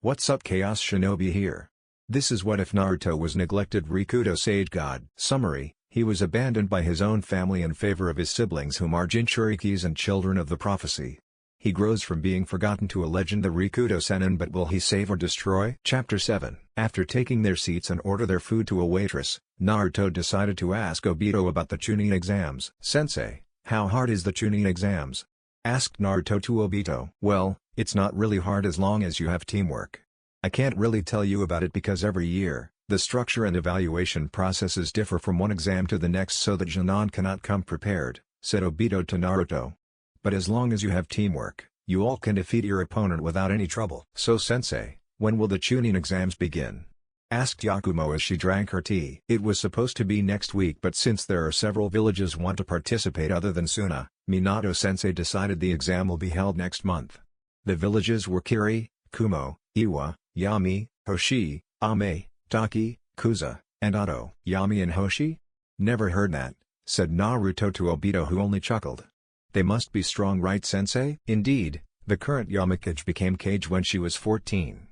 What's up, Chaos Shinobi here. This is What If Naruto Was Neglected. Rikudō Sage God. Summary: he was abandoned by his own family in favor of his siblings, whom are Jinchurikis and children of the prophecy. He grows from being forgotten to a legend, the Rikudō Sennin, but will he save or destroy? Chapter 7. After taking their seats and order their food to a waitress, Naruto decided to ask Obito about the Chunin exams. "Sensei, how hard is the Chunin exams?" asked Naruto to Obito. "Well, it's not really hard as long as you have teamwork. I can't really tell you about it because every year, the structure and evaluation processes differ from one exam to the next, so that Jonan cannot come prepared," said Obito to Naruto. "But as long as you have teamwork, you all can defeat your opponent without any trouble." "So Sensei, when will the Chunin exams begin?" asked Yakumo as she drank her tea. "It was supposed to be next week, but since there are several villages want to participate other than Suna, Minato-sensei decided the exam will be held next month." The villages were Kiri, Kumo, Iwa, Yami, Hoshi, Ame, Taki, Kuza, and Ato. "Yami and Hoshi? Never heard that," said Naruto to Obito, who only chuckled. "They must be strong, right, Sensei?" "Indeed, the current Yamikage became Kage when she was 14.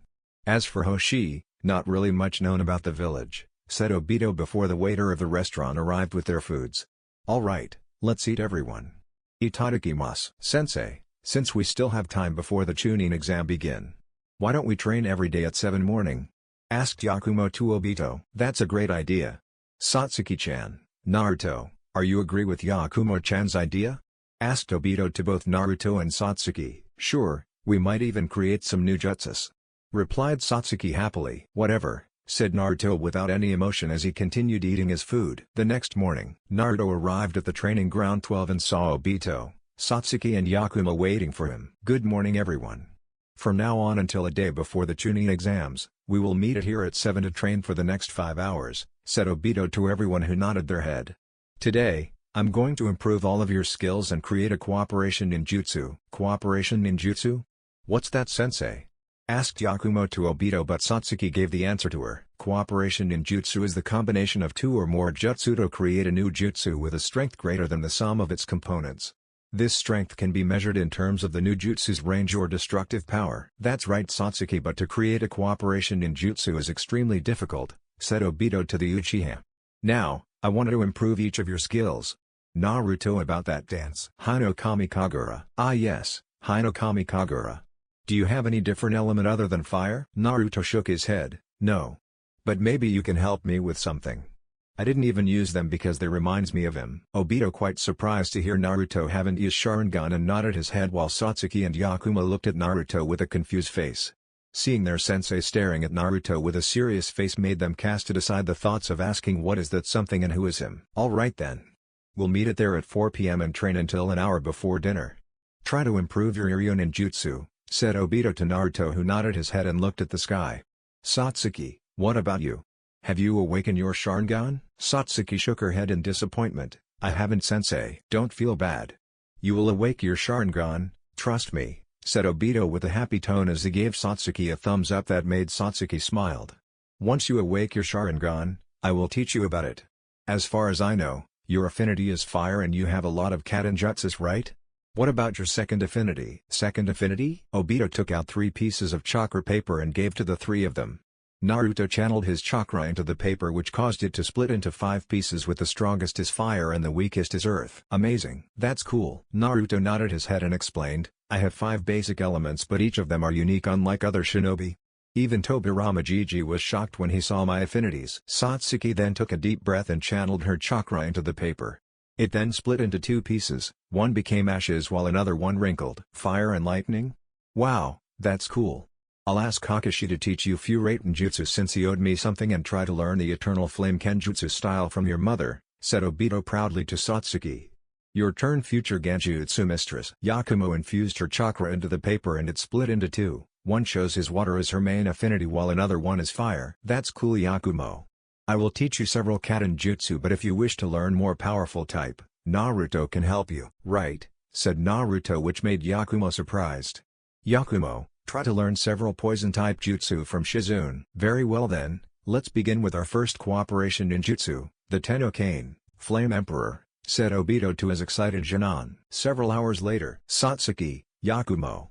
As for Hoshi, not really much known about the village," said Obito before the waiter of the restaurant arrived with their foods. "All right, let's eat, everyone." "Itadakimasu." "Sensei, since we still have time before the Chunin exam begin, why don't we train every day at 7 morning? asked Yakumo to Obito. "That's a great idea. Satsuki-chan." "Naruto, are you agree with Yakumo-chan's idea?" asked Obito to both Naruto and Satsuki. "Sure, we might even create some new jutsus," replied Satsuki happily. "Whatever," said Naruto without any emotion as he continued eating his food. The next morning, Naruto arrived at the training ground 12 and saw Obito, Satsuki and Yakumo waiting for him. "Good morning, everyone. From now on until a day before the Chunin exams, we will meet here at 7 to train for the next 5 hours, said Obito to everyone who nodded their head. "Today, I'm going to improve all of your skills and create a cooperation ninjutsu." "Cooperation ninjutsu? What's that, Sensei?" asked Yakumo to Obito, but Satsuki gave the answer to her. "Cooperation ninjutsu is the combination of 2 or more jutsu to create a new jutsu with a strength greater than the sum of its components. This strength can be measured in terms of the new jutsu's range or destructive power." "That's right, Satsuki, but to create a cooperation ninjutsu is extremely difficult," said Obito to the Uchiha. "Now, I want to improve each of your skills. Naruto, about that dance. Hinokami Kagura." "Ah yes, Hinokami Kagura. Do you have any different element other than fire?" Naruto shook his head. "No. But maybe you can help me with something. I didn't even use them because they reminds me of him." Obito, quite surprised to hear Naruto haven't used Sharingan, and nodded his head, while Satsuki and Yakumo looked at Naruto with a confused face. Seeing their sensei staring at Naruto with a serious face made them cast aside the thoughts of asking what is that something and who is him. "All right then. We'll meet it there at 4 p.m. and train until an hour before dinner. Try to improve your Iryo ninjutsu," said Obito to Naruto, who nodded his head and looked at the sky. "Satsuki, what about you? Have you awakened your Sharingan?" Satsuki shook her head in disappointment. "I haven't, Sensei." "Don't feel bad. You will awake your Sharingan, trust me," said Obito with a happy tone as he gave Satsuki a thumbs up that made Satsuki smiled. "Once you awake your Sharingan, I will teach you about it. As far as I know, your affinity is fire and you have a lot of Kaden jutsus, right? What about your second affinity?" "Second affinity?" Obito took out 3 pieces of chakra paper and gave to the 3 of them. Naruto channeled his chakra into the paper, which caused it to split into 5 pieces, with the strongest as fire and the weakest as earth. "Amazing. That's cool." Naruto nodded his head and explained, "I have 5 basic elements, but each of them are unique, unlike other shinobi. Even Tobirama Gigi was shocked when he saw my affinities." Satsuki then took a deep breath and channeled her chakra into the paper. It then split into 2 pieces, one became ashes while another one wrinkled. "Fire and lightning? Wow, that's cool. I'll ask Kakashi to teach you Furaten Jutsu since he owed me something, and try to learn the Eternal Flame Kenjutsu style from your mother," said Obito proudly to Satsuki. "Your turn, future Genjutsu mistress." Yakumo infused her chakra into the paper and it split into 2. One shows his water as her main affinity while another one is fire. "That's cool, Yakumo. I will teach you several Kaden jutsu, but if you wish to learn more powerful type, Naruto can help you." "Right," said Naruto, which made Yakumo surprised. "Yakumo, try to learn several poison-type jutsu from Shizune." "Very well then, let's begin with our first cooperation ninjutsu, the Tennokane, Flame Emperor," said Obito to his excited Jonan. Several hours later, Satsuki, Yakumo.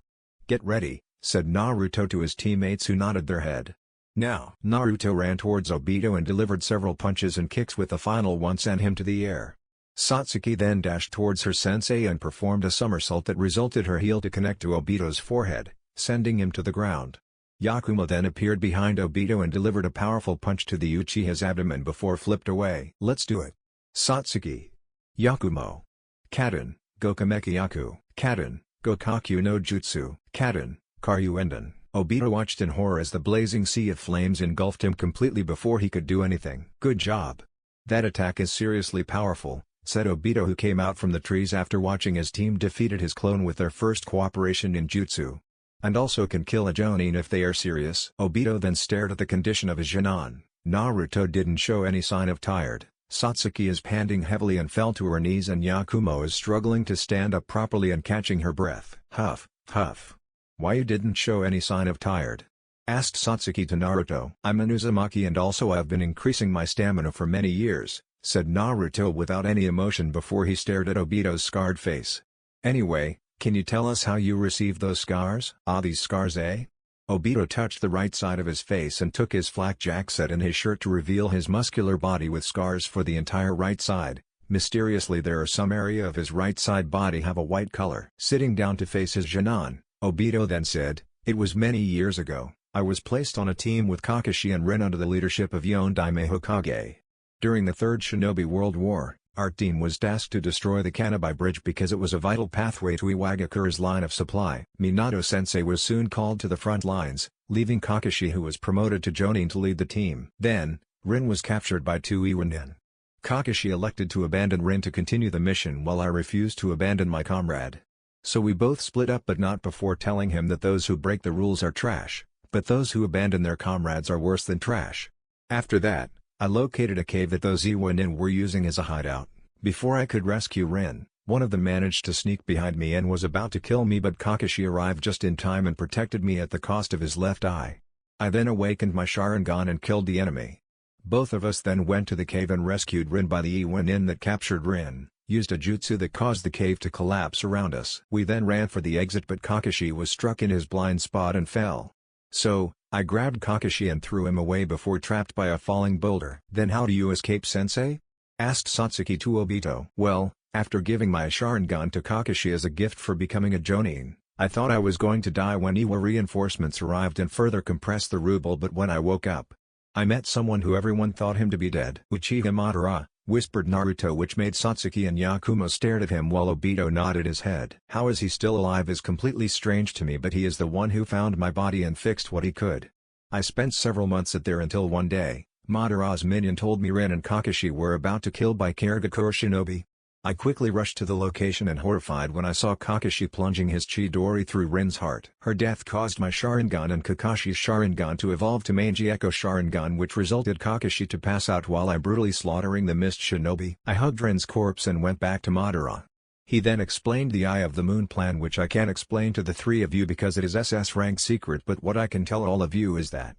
"Get ready," said Naruto to his teammates who nodded their head. Now, Naruto ran towards Obito and delivered several punches and kicks with the final one sent him to the air. Satsuki then dashed towards her sensei and performed a somersault that resulted her heel to connect to Obito's forehead, sending him to the ground. Yakumo then appeared behind Obito and delivered a powerful punch to the Uchiha's abdomen before flipped away. Let's do it. Satsuki. Yakumo. Kaden, Gokameki Yaku. Kaden, Gokakyu no Jutsu. Kaden, Karyuenden. Obito watched in horror as the blazing sea of flames engulfed him completely before he could do anything. Good job. That attack is seriously powerful, said Obito, who came out from the trees after watching his team defeated his clone with their first cooperation in jutsu. And also can kill a Jonin if they are serious. Obito then stared at the condition of his Jonin. Naruto didn't show any sign of tired. Satsuki is panting heavily and fell to her knees, and Yakumo is struggling to stand up properly and catching her breath. Huff, huff. Why you didn't show any sign of tired? Asked Satsuki to Naruto. I'm an Uzumaki and also I've been increasing my stamina for many years, said Naruto without any emotion before he stared at Obito's scarred face. Anyway, can you tell us how you received those scars? Ah, these scars, eh? Obito touched the right side of his face and took his flak jacket in his shirt to reveal his muscular body with scars for the entire right side. Mysteriously, there are some area of his right side body have a white color. Sitting down to face his Jonin, Obito then said, "It was many years ago. I was placed on a team with Kakashi and Rin under the leadership of Yondaime Hokage. During the Third Shinobi World War, our team was tasked to destroy the Kanabi Bridge because it was a vital pathway to Iwagakura's line of supply. Minato-sensei was soon called to the front lines, leaving Kakashi, who was promoted to Jonin, to lead the team. Then, Rin was captured by two Iwanin. Kakashi elected to abandon Rin to continue the mission while I refused to abandon my comrade. So we both split up, but not before telling him that those who break the rules are trash, but those who abandon their comrades are worse than trash. After that, I located a cave that those Iwanin were using as a hideout. Before I could rescue Rin, one of them managed to sneak behind me and was about to kill me, but Kakashi arrived just in time and protected me at the cost of his left eye. I then awakened my Sharingan and killed the enemy. Both of us then went to the cave and rescued Rin by the Iwanin that captured Rin, used a jutsu that caused the cave to collapse around us. We then ran for the exit, but Kakashi was struck in his blind spot and fell. So, I grabbed Kakashi and threw him away before trapped by a falling boulder. Then how do you escape, sensei? Asked Satsuki to Obito. Well, after giving my Sharingan to Kakashi as a gift for becoming a Jonin, I thought I was going to die when Iwa reinforcements arrived and further compressed the ruble, but when I woke up, I met someone who everyone thought him to be dead. Uchiha Madara, whispered Naruto, which made Satsuki and Yakumo stared at him while Obito nodded his head. How is he still alive is completely strange to me, but he is the one who found my body and fixed what he could. I spent several months at there until one day, Madara's minion told me Rin and Kakashi were about to kill by Karagakure shinobi. I quickly rushed to the location and horrified when I saw Kakashi plunging his Chidori through Rin's heart. Her death caused my Sharingan and Kakashi's Sharingan to evolve to Manji Echo Sharingan, which resulted Kakashi to pass out while I brutally slaughtering the mist shinobi. I hugged Rin's corpse and went back to Madara. He then explained the Eye of the Moon plan, which I can't explain to the three of you because it is SS rank secret, but what I can tell all of you is that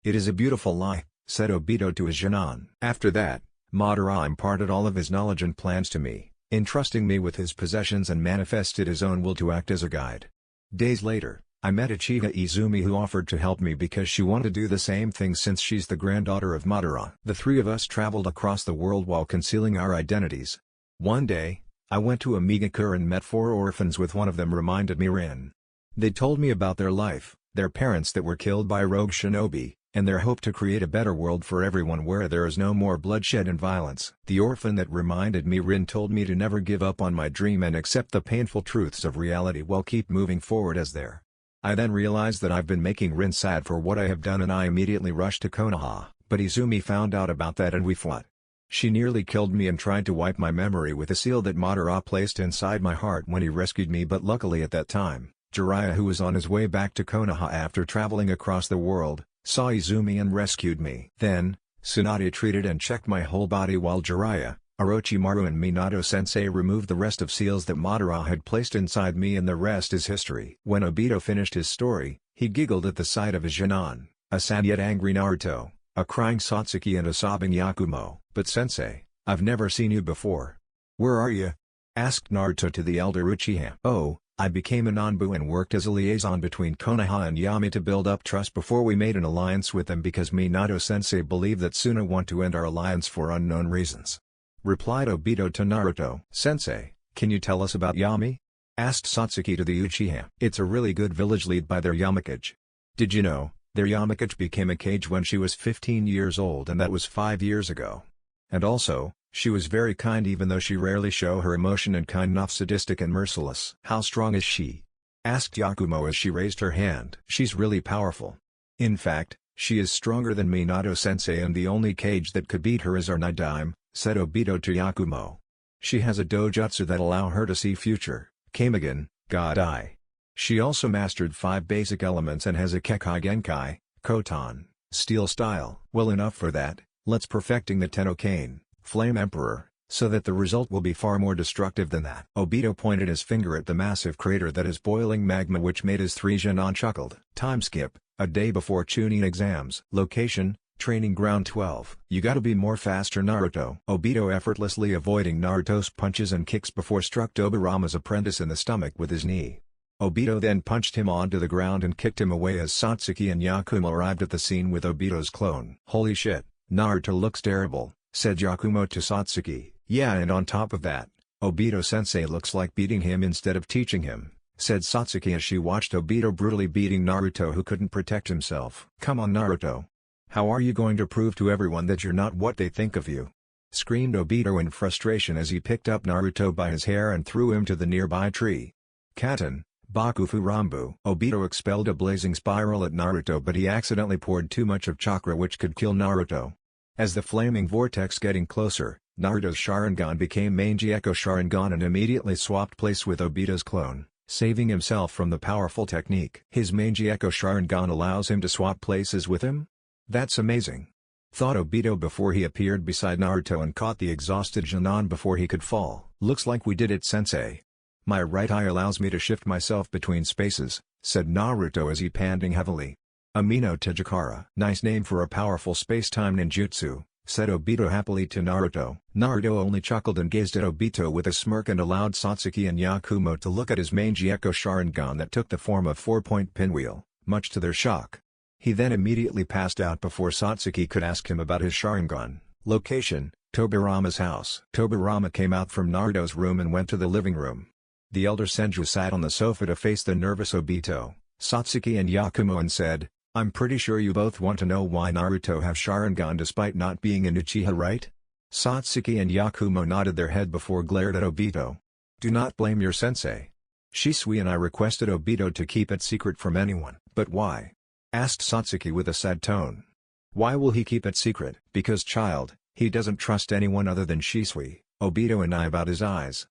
it is a beautiful lie, said Obito to his Jonin. After that, Madara imparted all of his knowledge and plans to me, entrusting me with his possessions and manifested his own will to act as a guide. Days later, I met Uchiha Izumi, who offered to help me because she wanted to do the same thing since she's the granddaughter of Madara. The three of us traveled across the world while concealing our identities. One day, I went to Imigakure and met 4 orphans, with one of them reminded me Rin. They told me about their life, their parents that were killed by rogue shinobi, and their hope to create a better world for everyone where there is no more bloodshed and violence. The orphan that reminded me Rin told me to never give up on my dream and accept the painful truths of reality while keep moving forward as there. I then realized that I've been making Rin sad for what I have done, and I immediately rushed to Konoha, but Izumi found out about that and we fought. She nearly killed me and tried to wipe my memory with a seal that Madara placed inside my heart when he rescued me, but luckily at that time, Jiraiya, who was on his way back to Konoha after traveling across the world, saw Izumi and rescued me. Then, Tsunade treated and checked my whole body while Jiraiya, Orochimaru and Minato-sensei removed the rest of seals that Madara had placed inside me, and the rest is history. When Obito finished his story, he giggled at the sight of his Jonin, a sad yet angry Naruto, a crying Satsuki and a sobbing Yakumo. But sensei, I've never seen you before. Where are you? Asked Naruto to the elder Uchiha. Oh, I became a Nanbu and worked as a liaison between Konoha and Yami to build up trust before we made an alliance with them because Minato-sensei believed that Suna want to end our alliance for unknown reasons. Replied Obito to Naruto. Sensei, can you tell us about Yami? Asked Satsuki to the Uchiha. It's a really good village led by their Yamikage. Did you know, their Yamikage became a Kage when she was 15 years old and that was 5 years ago. And also, she was very kind even though she rarely show her emotion and kind enough sadistic and merciless. How strong is she? Asked Yakumo as she raised her hand. She's really powerful. In fact, she is stronger than Minato-sensei and the only Kage that could beat her is our Nidaime, said Obito to Yakumo. She has a dojutsu that allow her to see future, Kamigen, God Eye. She also mastered 5 basic elements and has a Kekai Genkai, Koton, Steel Style. Well enough for that, let's perfecting the Tenno-Kane, Flame Emperor, so that the result will be far more destructive than that. Obito pointed his finger at the massive crater that is boiling magma which made his 3 Genin chuckled. Time skip, a day before Chunin exams. Location, Training Ground 12. You gotta be more faster Naruto. Obito effortlessly avoiding Naruto's punches and kicks before struck Tobirama's apprentice in the stomach with his knee. Obito then punched him onto the ground and kicked him away as Satsuki and Yakumo arrived at the scene with Obito's clone. Holy shit, Naruto looks terrible, said Yakumo to Satsuki. Yeah, and on top of that, Obito-sensei looks like beating him instead of teaching him, said Satsuki as she watched Obito brutally beating Naruto who couldn't protect himself. Come on Naruto. How are you going to prove to everyone that you're not what they think of you? Screamed Obito in frustration as he picked up Naruto by his hair and threw him to the nearby tree. Katen, Bakufu Rambu. Obito expelled a blazing spiral at Naruto but he accidentally poured too much of chakra which could kill Naruto. As the flaming vortex getting closer, Naruto's Sharingan became Manji Echo Sharingan and immediately swapped place with Obito's clone, saving himself from the powerful technique. His Manji Echo Sharingan allows him to swap places with him? That's amazing. Thought Obito before he appeared beside Naruto and caught the exhausted Genin before he could fall. Looks like we did it sensei. My right eye allows me to shift myself between spaces, said Naruto as he panting heavily. Amino Tajikara. Nice name for a powerful space-time ninjutsu, said Obito happily to Naruto. Naruto only chuckled and gazed at Obito with a smirk and allowed Satsuki and Yakumo to look at his Manji Echo Sharingan that took the form of 4-point pinwheel, much to their shock. He then immediately passed out before Satsuki could ask him about his Sharingan. Location, Tobirama's house. Tobirama came out from Naruto's room and went to the living room. The elder Senju sat on the sofa to face the nervous Obito, Satsuki and Yakumo and said, I'm pretty sure you both want to know why Naruto have Sharingan despite not being an Uchiha, right? Satsuki and Yakumo nodded their head before glared at Obito. Do not blame your sensei. Shisui and I requested Obito to keep it secret from anyone. But why? Asked Satsuki with a sad tone. Why will he keep it secret? Because child, he doesn't trust anyone other than Shisui, Obito and I about his eyes.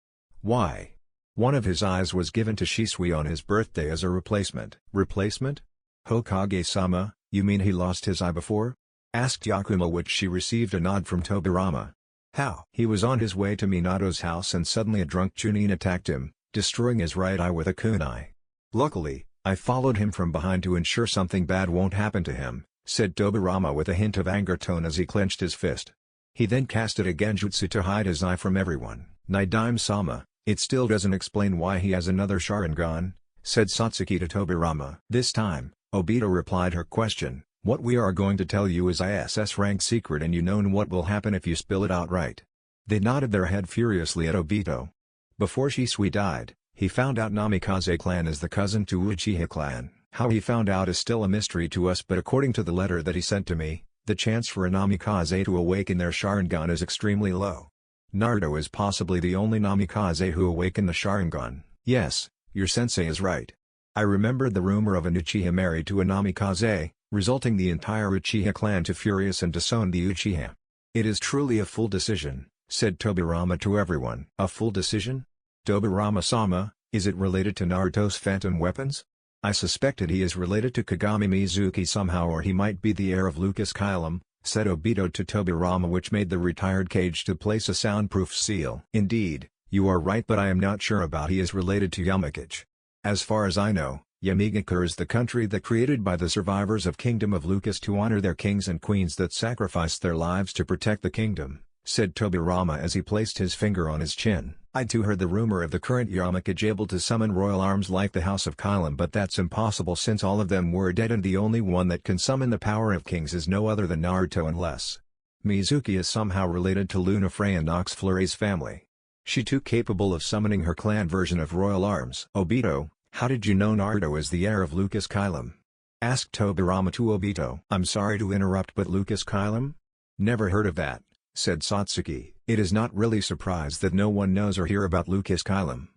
Why? One of his eyes was given to Shisui on his birthday as a replacement. Replacement? Hokage-sama, you mean he lost his eye before? Asked Yakumo, which she received a nod from Tobirama. How? He was on his way to Minato's house and suddenly a drunk Chunin attacked him, destroying his right eye with a kunai. Luckily, I followed him from behind to ensure something bad won't happen to him, said Tobirama with a hint of anger tone as he clenched his fist. He then casted a genjutsu to hide his eye from everyone. Nidaime-sama, it still doesn't explain why he has another Sharingan, said Satsuki to Tobirama. This time, Obito replied her question, what we are going to tell you is ISS rank secret and you know what will happen if you spill it outright. They nodded their head furiously at Obito. Before Shisui died, he found out Namikaze clan is the cousin to Uchiha clan. How he found out is still a mystery to us, but according to the letter that he sent to me, the chance for a Namikaze to awaken their Sharingan is extremely low. Naruto is possibly the only Namikaze who awakened the Sharingan. Yes, your sensei is right. I remembered the rumor of an Uchiha married to a Namikaze, resulting the entire Uchiha clan to furious and disown the Uchiha. It is truly a full decision, said Tobirama to everyone. A full decision? Tobirama-sama, is it related to Naruto's phantom weapons? I suspected he is related to Kagami Mizuki somehow, or he might be the heir of Lucas Kylum, said Obito to Tobirama, which made the retired Kage to place a soundproof seal. Indeed, you are right, but I am not sure about he is related to Yamikage. As far as I know, Yamigakure is the country that created by the survivors of Kingdom of Lucas to honor their kings and queens that sacrificed their lives to protect the kingdom, said Tobirama as he placed his finger on his chin. I too heard the rumor of the current Yamakage able to summon royal arms like the House of Kylum, but that's impossible since all of them were dead and the only one that can summon the power of kings is no other than Naruto unless Mizuki is somehow related to Lunafre and Oxfleury's family. She too capable of summoning her clan version of royal arms. Obito, how did you know Naruto is the heir of Lucas Kylum? Asked Tobirama to Obito. I'm sorry to interrupt, but Lucas Kylum? Never heard of that, said Satsuki. It is not really surprised that no one knows or hear about Lucas Kylum.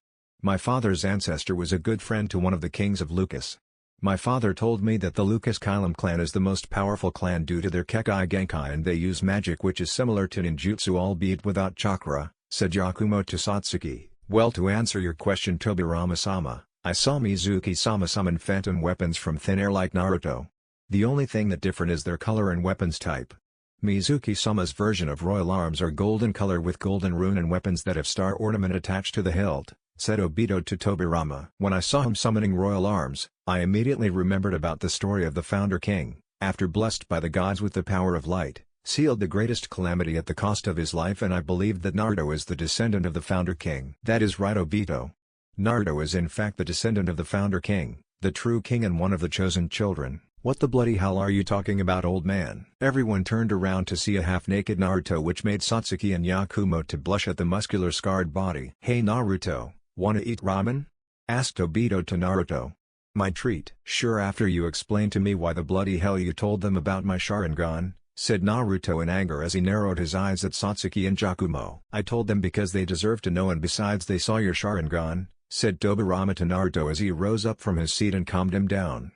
My father's ancestor was a good friend to one of the kings of Lucas. My father told me that the Lucas Kylum clan is the most powerful clan due to their Kekai Genkai and they use magic which is similar to ninjutsu albeit without chakra, said Yakumo to Satsuki. Well, to answer your question, Tobirama-sama, I saw Mizuki-sama summon phantom weapons from thin air like Naruto. The only thing that different is their color and weapons type. Mizuki-sama's version of royal arms are golden color with golden rune and weapons that have star ornament attached to the hilt, said Obito to Tobirama. When I saw him summoning royal arms, I immediately remembered about the story of the founder king, after blessed by the gods with the power of light, sealed the greatest calamity at the cost of his life, and I believed that Naruto is the descendant of the founder king. That is right, Obito. Naruto is in fact the descendant of the founder king, the true king and one of the chosen children. What the bloody hell are you talking about, old man? Everyone turned around to see a half-naked Naruto, which made Satsuki and Yakumo to blush at the muscular scarred body. Hey Naruto, wanna eat ramen? Asked Obito to Naruto. My treat. Sure, after you explain to me why the bloody hell you told them about my Sharingan, said Naruto in anger as he narrowed his eyes at Satsuki and Yakumo. I told them because they deserve to know, and besides they saw your Sharingan, said Tobirama to Naruto as he rose up from his seat and calmed him down.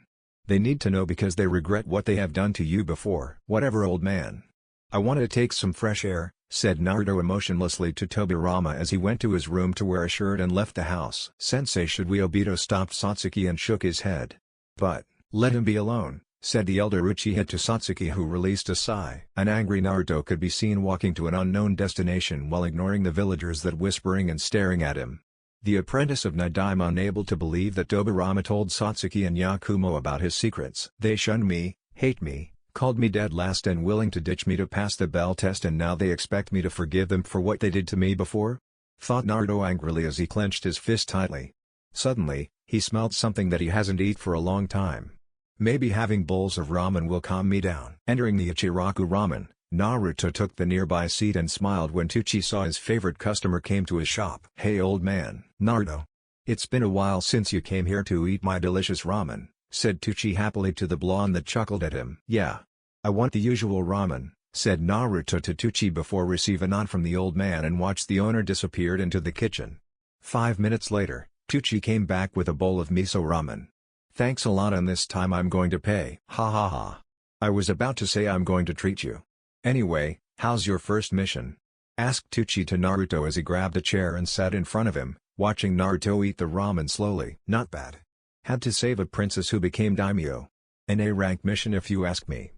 They need to know because they regret what they have done to you before. Whatever, old man. I want to take some fresh air, said Naruto emotionlessly to Tobirama as he went to his room to wear a shirt and left the house. Sensei, should we? Obito stopped Satsuki and shook his head. But, let him be alone, said the elder Uchiha to Satsuki, who released a sigh. An angry Naruto could be seen walking to an unknown destination while ignoring the villagers that whispering and staring at him. The apprentice of Nidaima unable to believe that Tobirama told Satsuki and Yakumo about his secrets. They shunned me, hate me, called me dead last and willing to ditch me to pass the bell test, and now they expect me to forgive them for what they did to me before? Thought Naruto angrily as he clenched his fist tightly. Suddenly, he smelled something that he hasn't eaten for a long time. Maybe having bowls of ramen will calm me down. Entering the Ichiraku Ramen, Naruto took the nearby seat and smiled when Tucci saw his favorite customer came to his shop. Hey old man. Naruto. It's been a while since you came here to eat my delicious ramen, said Tucci happily to the blonde that chuckled at him. Yeah. I want the usual ramen, said Naruto to Tucci before receiving a nod from the old man and watched the owner disappear into the kitchen. 5 minutes later, Tucci came back with a bowl of miso ramen. Thanks a lot, and this time I'm going to pay. Ha ha ha. I was about to say I'm going to treat you. Anyway, how's your first mission? Asked Tucci to Naruto as he grabbed a chair and sat in front of him, watching Naruto eat the ramen slowly. Not bad. Had to save a princess who became daimyo. An A-rank mission if you ask me.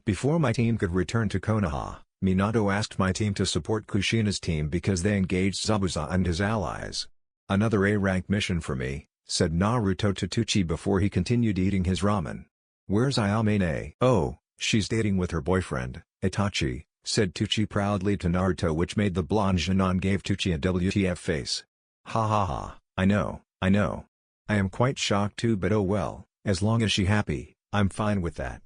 Before my team could return to Konoha, Minato asked my team to support Kushina's team because they engaged Zabuza and his allies. Another A-rank mission for me, said Naruto to Tucci before he continued eating his ramen. Where's Ayamine? Oh, she's dating with her boyfriend, Itachi, said Tucci proudly to Naruto, which made the blonde Jinan gave Tucci a WTF face. Ha ha ha, I know. I am quite shocked too, but oh well, as long as she happy, I'm fine with that.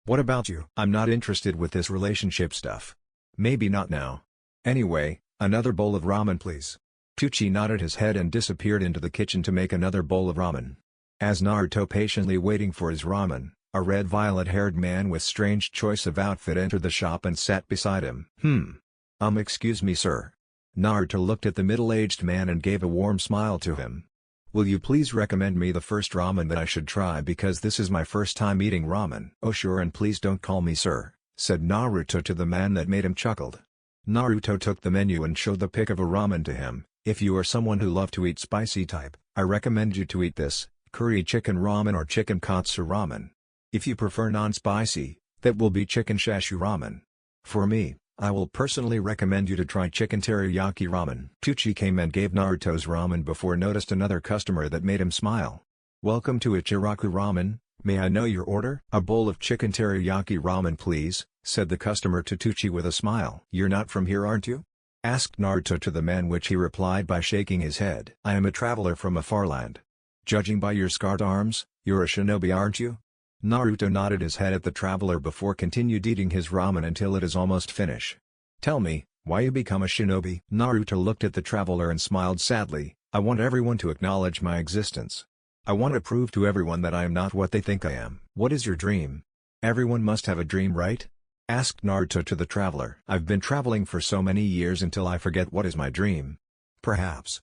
What about you? I'm not interested with this relationship stuff. Maybe not now. Anyway, another bowl of ramen please. Tucci nodded his head and disappeared into the kitchen to make another bowl of ramen. As Naruto patiently waiting for his ramen, a red violet-haired man with strange choice of outfit entered the shop and sat beside him. Excuse me sir. Naruto looked at the middle-aged man and gave a warm smile to him. Will you please recommend me the first ramen that I should try, because this is my first time eating ramen? Oh sure, and please don't call me sir, said Naruto to the man that made him chuckled. Naruto took the menu and showed the pic of a ramen to him. If you are someone who love to eat spicy type, I recommend you to eat this, curry chicken ramen or chicken katsu ramen. If you prefer non-spicy, that will be chicken shashu ramen. For me, I will personally recommend you to try chicken teriyaki ramen. Tucci came and gave Naruto's ramen before noticed another customer that made him smile. Welcome to Ichiraku Ramen, may I know your order? A bowl of chicken teriyaki ramen please, said the customer to Tucci with a smile. You're not from here, aren't you? asked Naruto to the man, which he replied by shaking his head. I am a traveler from a far land. Judging by your scarred arms, you're a shinobi, aren't you? Naruto nodded his head at the traveler before continued eating his ramen until it is almost finished. Tell me, why you become a shinobi? Naruto looked at the traveler and smiled sadly. I want everyone to acknowledge my existence. I want to prove to everyone that I am not what they think I am. What is your dream? Everyone must have a dream, right? Asked Naruto to the traveler. I've been traveling for so many years until I forget what is my dream. Perhaps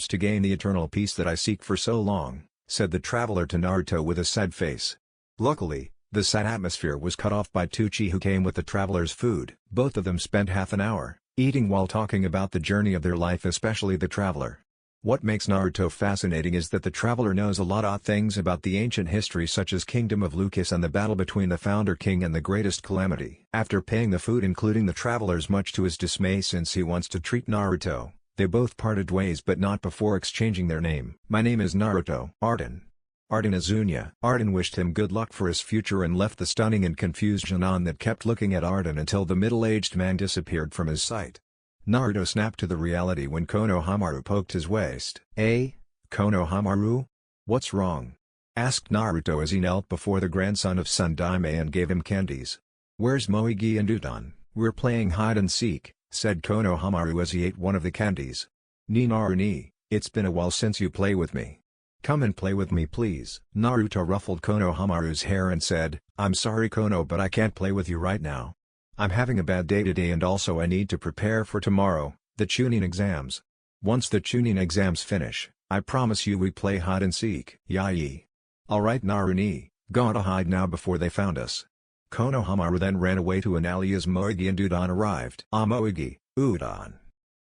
to gain the eternal peace that I seek for so long, said the traveler to Naruto with a sad face. Luckily, the sad atmosphere was cut off by Tucci, who came with the traveler's food. Both of them spent half an hour eating while talking about the journey of their life, especially the traveler. What makes Naruto fascinating is that the traveler knows a lot of things about the ancient history, such as Kingdom of Lucas and the battle between the Founder King and the Greatest Calamity. After paying the food, including the traveler's, much to his dismay since he wants to treat Naruto, they both parted ways, but not before exchanging their name. My name is Naruto. Arden Azunya. Arden wished him good luck for his future and left the stunning and confused Jinan that kept looking at Arden until the middle-aged man disappeared from his sight. Naruto snapped to the reality when Konohamaru poked his waist. Hey, Konohamaru? What's wrong? Asked Naruto as he knelt before the grandson of Sundaime and gave him candies. Where's Moegi and Udon? We're playing hide and seek, said Konohamaru as he ate one of the candies. Ni Naru ni, it's been a while since you play with me. Come and play with me, please. Naruto ruffled Konohamaru's hair and said, I'm sorry Kono, but I can't play with you right now. I'm having a bad day today, and also I need to prepare for tomorrow, the Chunin exams. Once the Chunin exams finish, I promise you we play hide and seek. Yai. Alright Naruni, gotta hide now before they found us. Konohamaru then ran away to an alley as Moegi and Udon arrived. Moegi, Udon.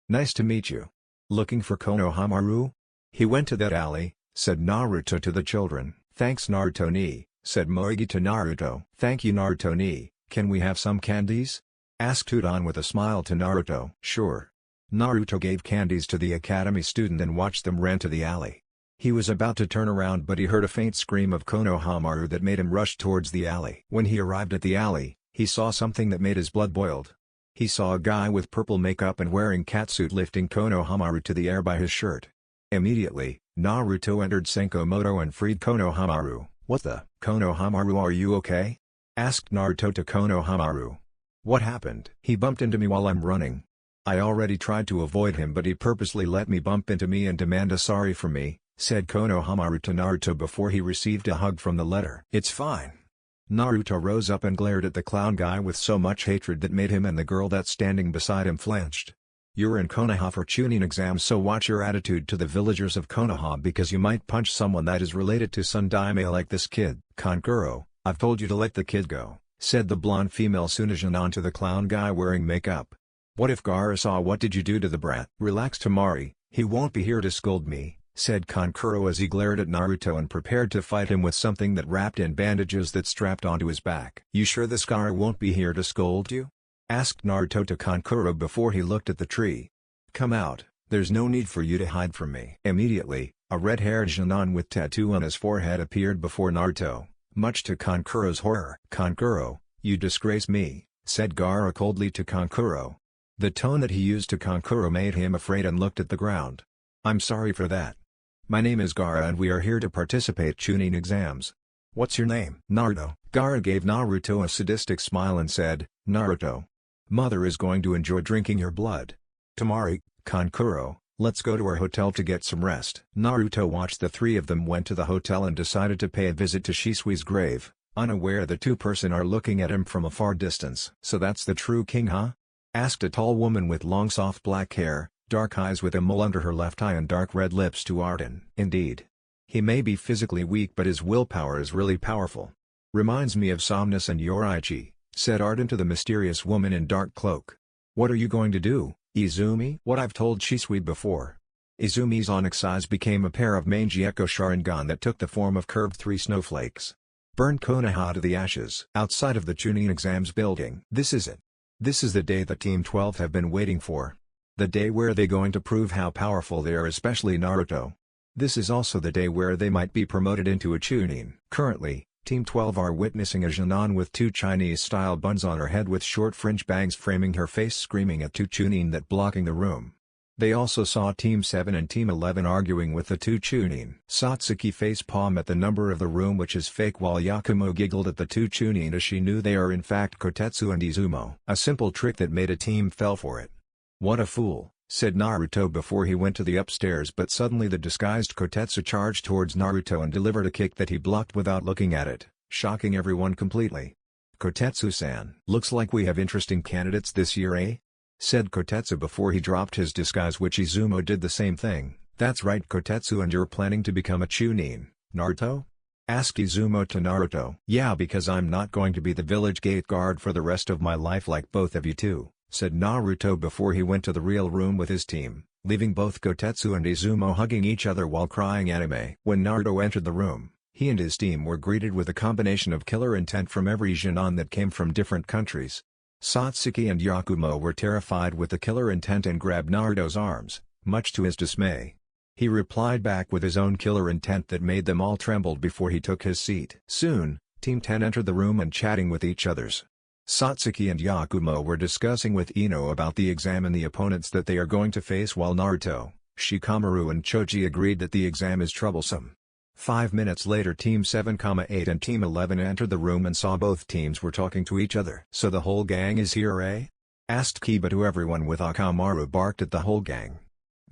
Nice to meet you. Looking for Konohamaru? He went to that alley, said Naruto to the children. Thanks Naruto ni, said Moegi to Naruto. Thank you Naruto ni. Can we have some candies? Asked Udon with a smile to Naruto. Sure. Naruto gave candies to the academy student and watched them run to the alley. He was about to turn around, but he heard a faint scream of Konohamaru that made him rush towards the alley. When he arrived at the alley, he saw something that made his blood boiled. He saw a guy with purple makeup and wearing catsuit lifting Konohamaru to the air by his shirt. Immediately, Naruto entered Senkomoto and freed Konohamaru. What the? Konohamaru, are you okay? Asked Naruto to Konohamaru. What happened? He bumped into me while I'm running. I already tried to avoid him, but he purposely let me bump into me and demand a sorry from me, said Konohamaru to Naruto before he received a hug from the letter. It's fine. Naruto rose up and glared at the clown guy with so much hatred that made him and the girl that's standing beside him flinched. You're in Konoha for Chunin exams, so watch your attitude to the villagers of Konoha, because you might punch someone that is related to Sundaime like this kid. Kankuro, I've told you to let the kid go, said the blonde female Sunajinan to the clown guy wearing makeup. What if Gaara saw what did you do to the brat? Relax Tamari, he won't be here to scold me, said Kankuro as he glared at Naruto and prepared to fight him with something that wrapped in bandages that strapped onto his back. You sure this Gaara won't be here to scold you? Asked Naruto to Kankuro before he looked at the tree. Come out, there's no need for you to hide from me. Immediately, a red-haired Jinan with tattoo on his forehead appeared before Naruto. Much to Kankuro's horror. Kankuro, you disgrace me, said Gaara coldly to Kankuro. The tone that he used to Kankuro made him afraid and looked at the ground. I'm sorry for that. My name is Gaara and we are here to participate Chunin exams. What's your name? Naruto. Gaara gave Naruto a sadistic smile and said, Naruto. Mother is going to enjoy drinking your blood. Tamari, Kankuro, let's go to our hotel to get some rest. Naruto watched the three of them went to the hotel and decided to pay a visit to Shisui's grave, unaware the two-person are looking at him from a far distance. So that's the true king, huh? Asked a tall woman with long soft black hair, dark eyes with a mole under her left eye and dark red lips to Arden. Indeed. He may be physically weak, but his willpower is really powerful. Reminds me of Somnus and Yoraichi, said Arden to the mysterious woman in dark cloak. What are you going to do, Izumi? What I've told Shisui before. Izumi's onyx eyes became a pair of mangy echo Sharingan that took the form of curved three snowflakes. Burned Konoha to the ashes. Outside of the Chunin exams building. This is it. This is the day that Team 12 have been waiting for. The day where they're going to prove how powerful they are, especially Naruto. This is also the day where they might be promoted into a Chunin. Currently, Team 12 are witnessing a Jinan with two Chinese-style buns on her head with short fringe bangs framing her face screaming at two Chunin that blocking the room. They also saw Team 7 and Team 11 arguing with the two Chunin. Satsuki facepalm at the number of the room which is fake while Yakumo giggled at the two Chunin as she knew they are in fact Kotetsu and Izumo. A simple trick that made a team fell for it. What a fool, said Naruto before he went to the upstairs, but suddenly the disguised Kotetsu charged towards Naruto and delivered a kick that he blocked without looking at it, shocking everyone completely. Kotetsu-san. Looks like we have interesting candidates this year, eh? Said Kotetsu before he dropped his disguise, which Izumo did the same thing. That's right Kotetsu, and you're planning to become a Chunin, Naruto? Asked Izumo to Naruto. Yeah, because I'm not going to be the village gate guard for the rest of my life like both of you two, said Naruto before he went to the real room with his team, leaving both Kotetsu and Izumo hugging each other while crying anime. When Naruto entered the room, he and his team were greeted with a combination of killer intent from every Jinan that came from different countries. Satsuki and Yakumo were terrified with the killer intent and grabbed Naruto's arms, much to his dismay. He replied back with his own killer intent that made them all tremble before he took his seat. Soon, Team 10 entered the room and chatting with each others. Satsuki and Yakumo were discussing with Ino about the exam and the opponents that they are going to face, while Naruto, Shikamaru and Choji agreed that the exam is troublesome. 5 minutes later Team 7,8 and Team 11 entered the room and saw both teams were talking to each other. So the whole gang is here, eh? Asked Kiba to everyone with Akamaru barked at the whole gang.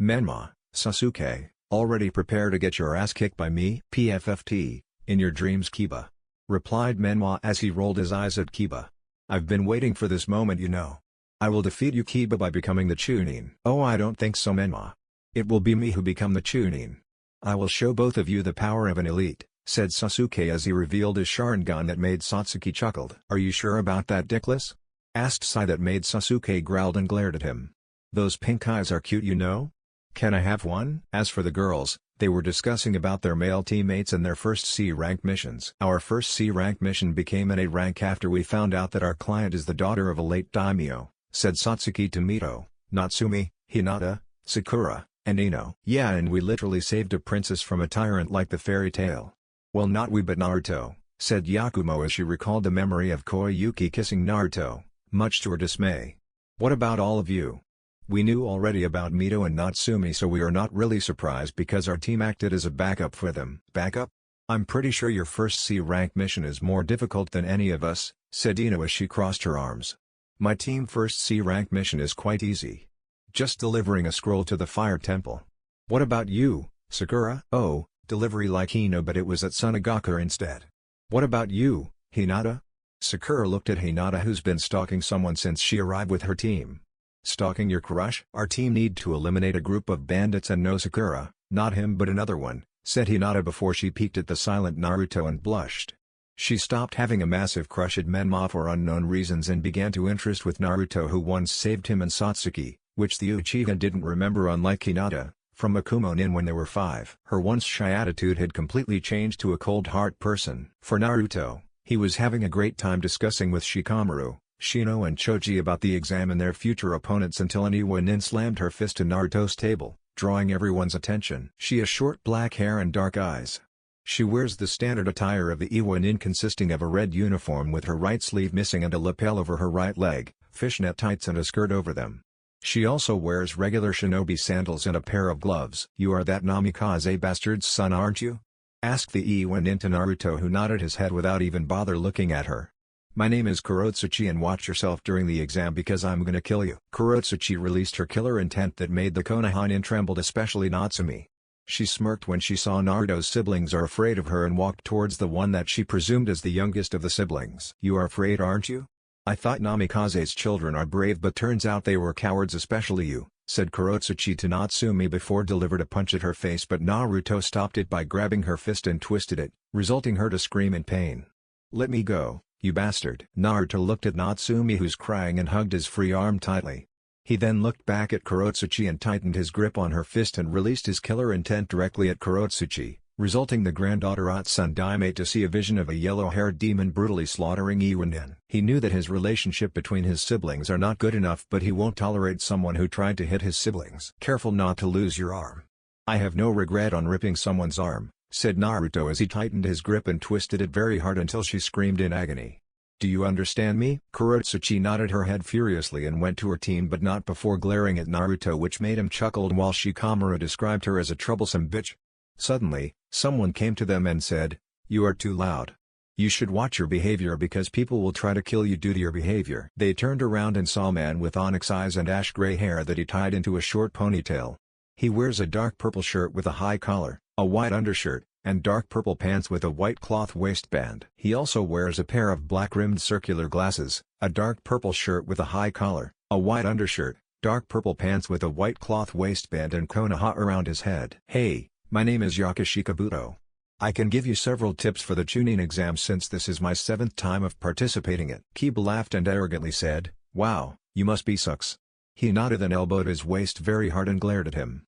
Menma, Sasuke, already prepare to get your ass kicked by me? PFFT, in your dreams Kiba. Replied Menma as he rolled his eyes at Kiba. I've been waiting for this moment, you know. I will defeat you Kiba by becoming the Chunin. Oh, I don't think so Menma. It will be me who become the Chunin. I will show both of you the power of an elite, said Sasuke as he revealed his Sharingan that made Satsuki chuckled. Are you sure about that, Dickless? Asked Sai that made Sasuke growled and glared at him. Those pink eyes are cute, you know? Can I have one? As for the girls, they were discussing about their male teammates and their first C-rank missions. Our first C-rank mission became an A-rank after we found out that our client is the daughter of a late daimyo, said Satsuki to Mito, Natsumi, Hinata, Sakura, and Ino. Yeah, and we literally saved a princess from a tyrant like the fairy tale. Well, not we but Naruto, said Yakumo as she recalled the memory of Koyuki kissing Naruto, much to her dismay. What about all of you? We knew already about Mito and Natsumi, so we are not really surprised because our team acted as a backup for them. Backup? I'm pretty sure your first C-rank mission is more difficult than any of us, said Ino as she crossed her arms. My team first C-rank mission is quite easy. Just delivering a scroll to the fire temple. What about you, Sakura? Oh, delivery like Ino, but it was at Sunagaku instead. What about you, Hinata? Sakura looked at Hinata, who's been stalking someone since she arrived with her team. Stalking your crush? Our team need to eliminate a group of bandits and no Sakura, not him but another one, said Hinata before she peeked at the silent Naruto and blushed. She stopped having a massive crush at Menma for unknown reasons and began to interest with Naruto, who once saved him and Satsuki, which the Uchiha didn't remember, unlike Hinata, from Akumonin when they were 5. Her once shy attitude had completely changed to a cold-heart person. For Naruto, he was having a great time discussing with Shikamaru, Shino and Choji about the exam and their future opponents until an Iwanin slammed her fist to Naruto's table, drawing everyone's attention. She has short black hair and dark eyes. She wears the standard attire of the Iwanin, consisting of a red uniform with her right sleeve missing and a lapel over her right leg, fishnet tights and a skirt over them. She also wears regular shinobi sandals and a pair of gloves. You are that Namikaze bastard's son, aren't you? Asked the Iwanin to Naruto, who nodded his head without even bother looking at her. My name is Kurotsuchi, and watch yourself during the exam because I'm gonna kill you. Kurotsuchi released her killer intent that made the Konohamanin trembled, especially Natsumi. She smirked when she saw Naruto's siblings are afraid of her and walked towards the one that she presumed as the youngest of the siblings. You are afraid, aren't you? I thought Namikaze's children are brave, but turns out they were cowards, especially you, said Kurotsuchi to Natsumi before delivered a punch at her face, but Naruto stopped it by grabbing her fist and twisted it, resulting her to scream in pain. Let me go, you bastard. Naruto looked at Natsumi, who's crying, and hugged his free arm tightly. He then looked back at Kurotsuchi and tightened his grip on her fist and released his killer intent directly at Kurotsuchi, resulting the granddaughter Atsundame to see a vision of a yellow-haired demon brutally slaughtering Iwanin. He knew that his relationship between his siblings are not good enough, but he won't tolerate someone who tried to hit his siblings. Careful not to lose your arm. I have no regret on ripping someone's arm, said Naruto as he tightened his grip and twisted it very hard until she screamed in agony. "Do you understand me?" Kurotsuchi nodded her head furiously and went to her team, but not before glaring at Naruto, which made him chuckle while Shikamaru described her as a troublesome bitch. Suddenly, someone came to them and said, "You are too loud. You should watch your behavior because people will try to kill you due to your behavior." They turned around and saw a man with onyx eyes and ash-gray hair that he tied into a short ponytail. He wears a dark purple shirt with a high collar, a white undershirt, and dark purple pants with a white cloth waistband. He also wears a pair of black-rimmed circular glasses, a dark purple shirt with a high collar, a white undershirt, dark purple pants with a white cloth waistband and konoha around his head. "Hey, my name is Yakushi Kabuto. I can give you several tips for the Chunin exam since this is my 7th time of participating it." Kiba laughed and arrogantly said, "Wow, you must be sucks." He nodded and elbowed his waist very hard and glared at him.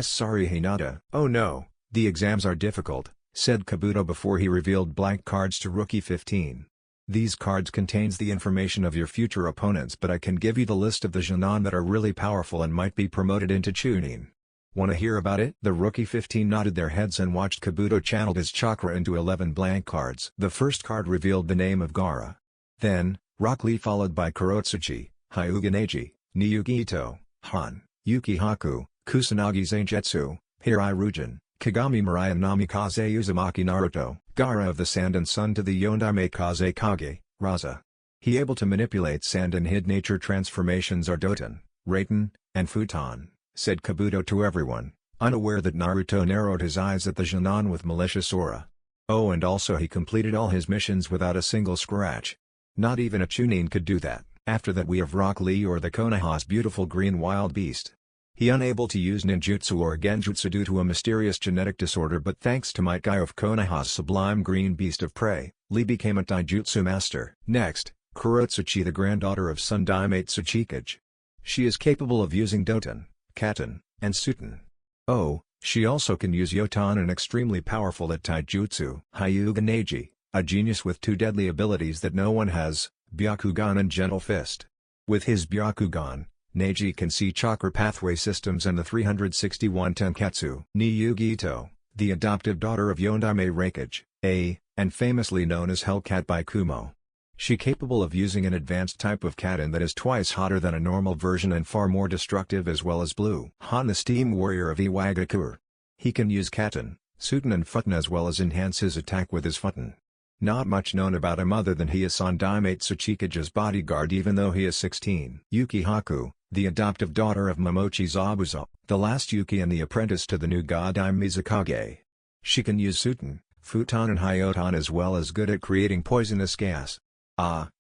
Sorry Hinata." "Oh no, the exams are difficult," said Kabuto before he revealed blank cards to Rookie 15. "These cards contains the information of your future opponents, but I can give you the list of the Jonin that are really powerful and might be promoted into Chunin. Wanna hear about it?" The Rookie 15 nodded their heads and watched Kabuto channel his chakra into 11 blank cards. The first card revealed the name of Gaara. Then, Rock Lee followed by Kurotsuchi, Hyuga Neji, Niyugi Ito, Han, Yuki Haku, Kusanagi Zangetsu, Hirai Ryujin, Kagami Mirai and Namikaze Uzumaki Naruto, Gaara of the Sand and Sun to the Yondaime Kaze Kage, Raza. He able to manipulate sand and hid nature transformations are Doton, Raiten, and Futon, said Kabuto to everyone, unaware that Naruto narrowed his eyes at the Jonin with malicious aura. Oh, and also he completed all his missions without a single scratch. Not even a Chunin could do that. After that we have Rock Lee or the Konoha's beautiful green wild beast. He unable to use ninjutsu or genjutsu due to a mysterious genetic disorder, but thanks to Might Guy of Konoha's sublime green beast of prey, Lee became a taijutsu master. Next, Kurotsuchi, the granddaughter of Sun Daimate Tsuchikage. She is capable of using Doton, Katon, and Suten. Oh, she also can use Yoton and extremely powerful at taijutsu. Hyuga Neji, a genius with 2 deadly abilities that no one has, Byakugan and Gentle Fist. With his Byakugan, Neji can see chakra pathway systems and the 361 Tenketsu. Niyugi Ito, the adoptive daughter of Yondaime Raikage, and famously known as Hellcat by Kumo. She capable of using an advanced type of Katon that is twice hotter than a normal version and far more destructive, as well as Blue Han, the steam warrior of Iwagakure. He can use Katon, Suten and Futon as well as enhance his attack with his Futon. Not much known about him other than he is Sun Daimate Tsuchikage's bodyguard even though he is 16. Yuki Haku, the adoptive daughter of Momochi Zabuza, the last Yuki and the apprentice to the new god Mizukage. She can use Suten, Futon and Hyoton as well as good at creating poisonous gas.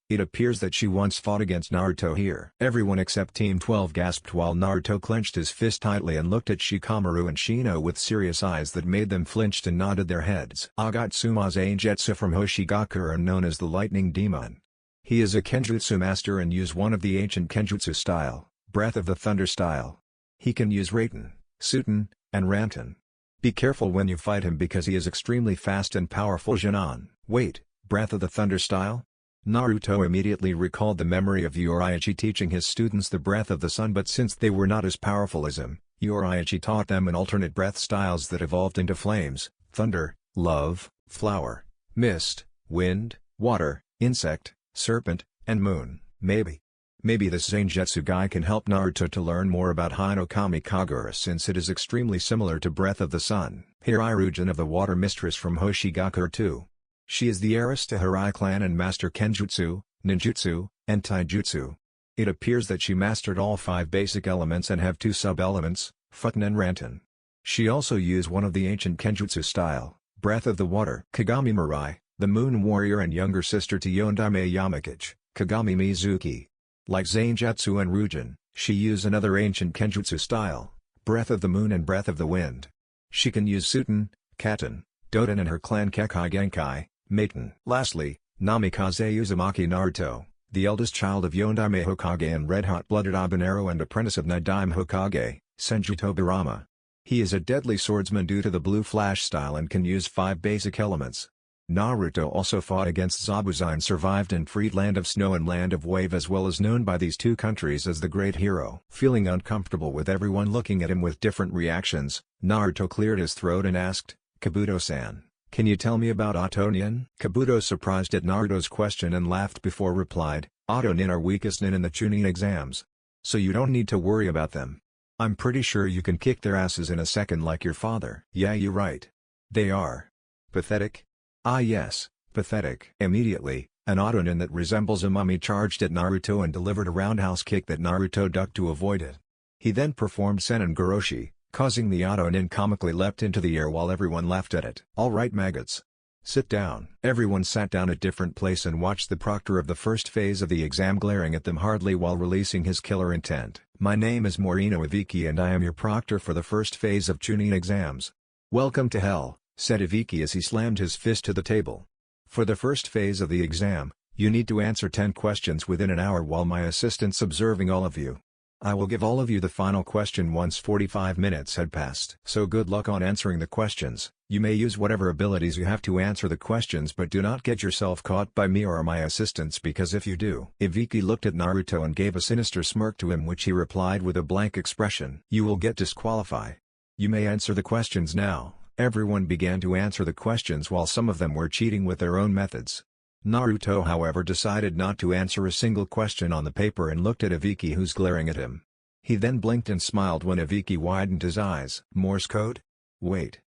It appears that she once fought against Naruto here. Everyone except Team 12 gasped while Naruto clenched his fist tightly and looked at Shikamaru and Shino with serious eyes that made them flinch and nodded their heads. Agatsuma Zangetsu from Hoshigakure and known as the Lightning Demon. He is a Kenjutsu master and use one of the ancient Kenjutsu style, Breath of the Thunder style. He can use Raiten, Suten, and Ranten. Be careful when you fight him because he is extremely fast and powerful Jonin. Wait, Breath of the Thunder style? Naruto immediately recalled the memory of Urayachi teaching his students the breath of the sun, but since they were not as powerful as him, Urayachi taught them an alternate breath styles that evolved into flames, thunder, love, flower, mist, wind, water, insect, serpent, and moon. Maybe this Zangetsu guy can help Naruto to learn more about Hinokami Kagura since it is extremely similar to Breath of the Sun. Hirai Ryujin of the Water Mistress from Hoshigakure too. She is the heiress to Hirai clan and master Kenjutsu, Ninjutsu, and Taijutsu. It appears that she mastered all 5 basic elements and have 2 sub-elements, Futon and Ranten. She also used one of the ancient Kenjutsu style, Breath of the Water. Kagami Mirai, the moon warrior and younger sister to Yondaime Yamakage, Kagami Mizuki. Like Zangetsu and Ryujin, she used another ancient Kenjutsu style, Breath of the Moon and Breath of the Wind. She can use Suten, Katon, Doton and her clan Kekai Genkai, Maten. Lastly, Namikaze Uzumaki Naruto, the eldest child of Yondaime Hokage and red-hot-blooded habanero and apprentice of Nidaime Hokage, Senju Tobirama. He is a deadly swordsman due to the blue flash style and can use 5 basic elements. Naruto also fought against Zabuza and survived and freed Land of Snow and Land of Wave, as well as known by these 2 countries as the Great Hero. Feeling uncomfortable with everyone looking at him with different reactions, Naruto cleared his throat and asked, Kabuto-san, can you tell me about Autonin? Kabuto surprised at Naruto's question and laughed before replied, Autonin are weakest nin in the Chunin exams. So you don't need to worry about them. I'm pretty sure you can kick their asses in a second like your father. Yeah, you're right. They are pathetic? Ah yes, pathetic. Immediately, an Autonin that resembles a mummy charged at Naruto and delivered a roundhouse kick that Naruto ducked to avoid it. He then performed Sennin Goroshi, causing the Autonin comically leapt into the air while everyone laughed at it. Alright maggots. Sit down. Everyone sat down at different place and watched the proctor of the first phase of the exam glaring at them hardly while releasing his killer intent. My name is Morino Ibiki and I am your proctor for the first phase of Chunin exams. Welcome to hell, said Ibiki as he slammed his fist to the table. For the first phase of the exam, you need to answer 10 questions within an hour while my assistant's observing all of you. I will give all of you the final question once 45 minutes had passed. So good luck on answering the questions. You may use whatever abilities you have to answer the questions but do not get yourself caught by me or my assistants because if you do. Ibiki looked at Naruto and gave a sinister smirk to him which he replied with a blank expression. You will get disqualified. You may answer the questions now. Everyone began to answer the questions while some of them were cheating with their own methods. Naruto however decided not to answer a single question on the paper and looked at Ibiki who's glaring at him. He then blinked and smiled when Ibiki widened his eyes. Morse code? Wait.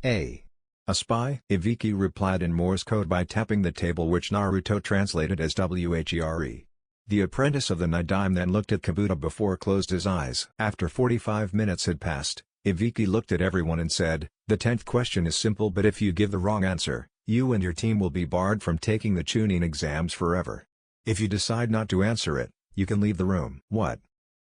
A spy? Ibiki replied in Morse code by tapping the table which Naruto translated as WHERE. The apprentice of the Nidaime then looked at Kabuto before closed his eyes. After 45 minutes had passed, Ibiki looked at everyone and said, the 10th question is simple but if you give the wrong answer, you and your team will be barred from taking the Chunin exams forever. If you decide not to answer it, you can leave the room. What?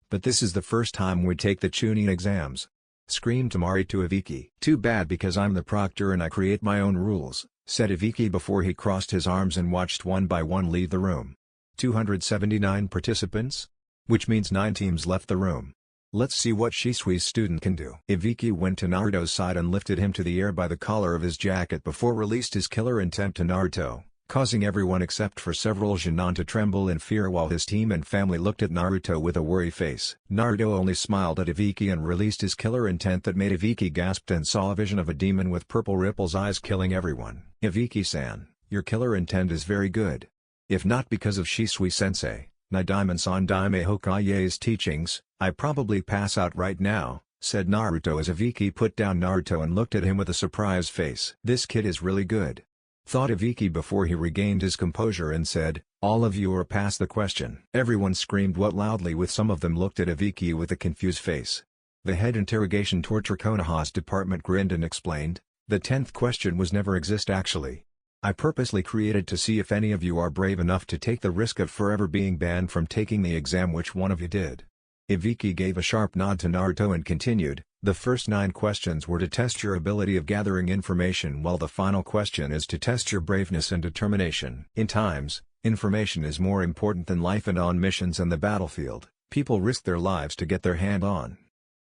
But this is the first time we take the Chunin exams. Screamed Tamari to Ibiki. Too bad because I'm the proctor and I create my own rules, said Ibiki before he crossed his arms and watched one by one leave the room. 279 participants? Which means 9 teams left the room. Let's see what Shisui's student can do. Ibiki went to Naruto's side and lifted him to the air by the collar of his jacket before released his killer intent to Naruto, causing everyone except for several Genin to tremble in fear while his team and family looked at Naruto with a worry face. Naruto only smiled at Ibiki and released his killer intent that made Ibiki gasped and saw a vision of a demon with purple ripples eyes killing everyone. Ibiki-san, your killer intent is very good. If not because of Shisui-sensei, Nidaime-san Daime Hokage's teachings, I probably pass out right now, said Naruto as Ibiki put down Naruto and looked at him with a surprised face. This kid is really good, thought Ibiki before he regained his composure and said, all of you are past the question. Everyone screamed what loudly with some of them looked at Ibiki with a confused face. The head interrogation torture Konoha's department grinned and explained, the 10th question was never exist actually. I purposely created to see if any of you are brave enough to take the risk of forever being banned from taking the exam which one of you did. Ibiki gave a sharp nod to Naruto and continued, the first 9 questions were to test your ability of gathering information while the final question is to test your braveness and determination. In times, information is more important than life and on missions and the battlefield, people risk their lives to get their hand on.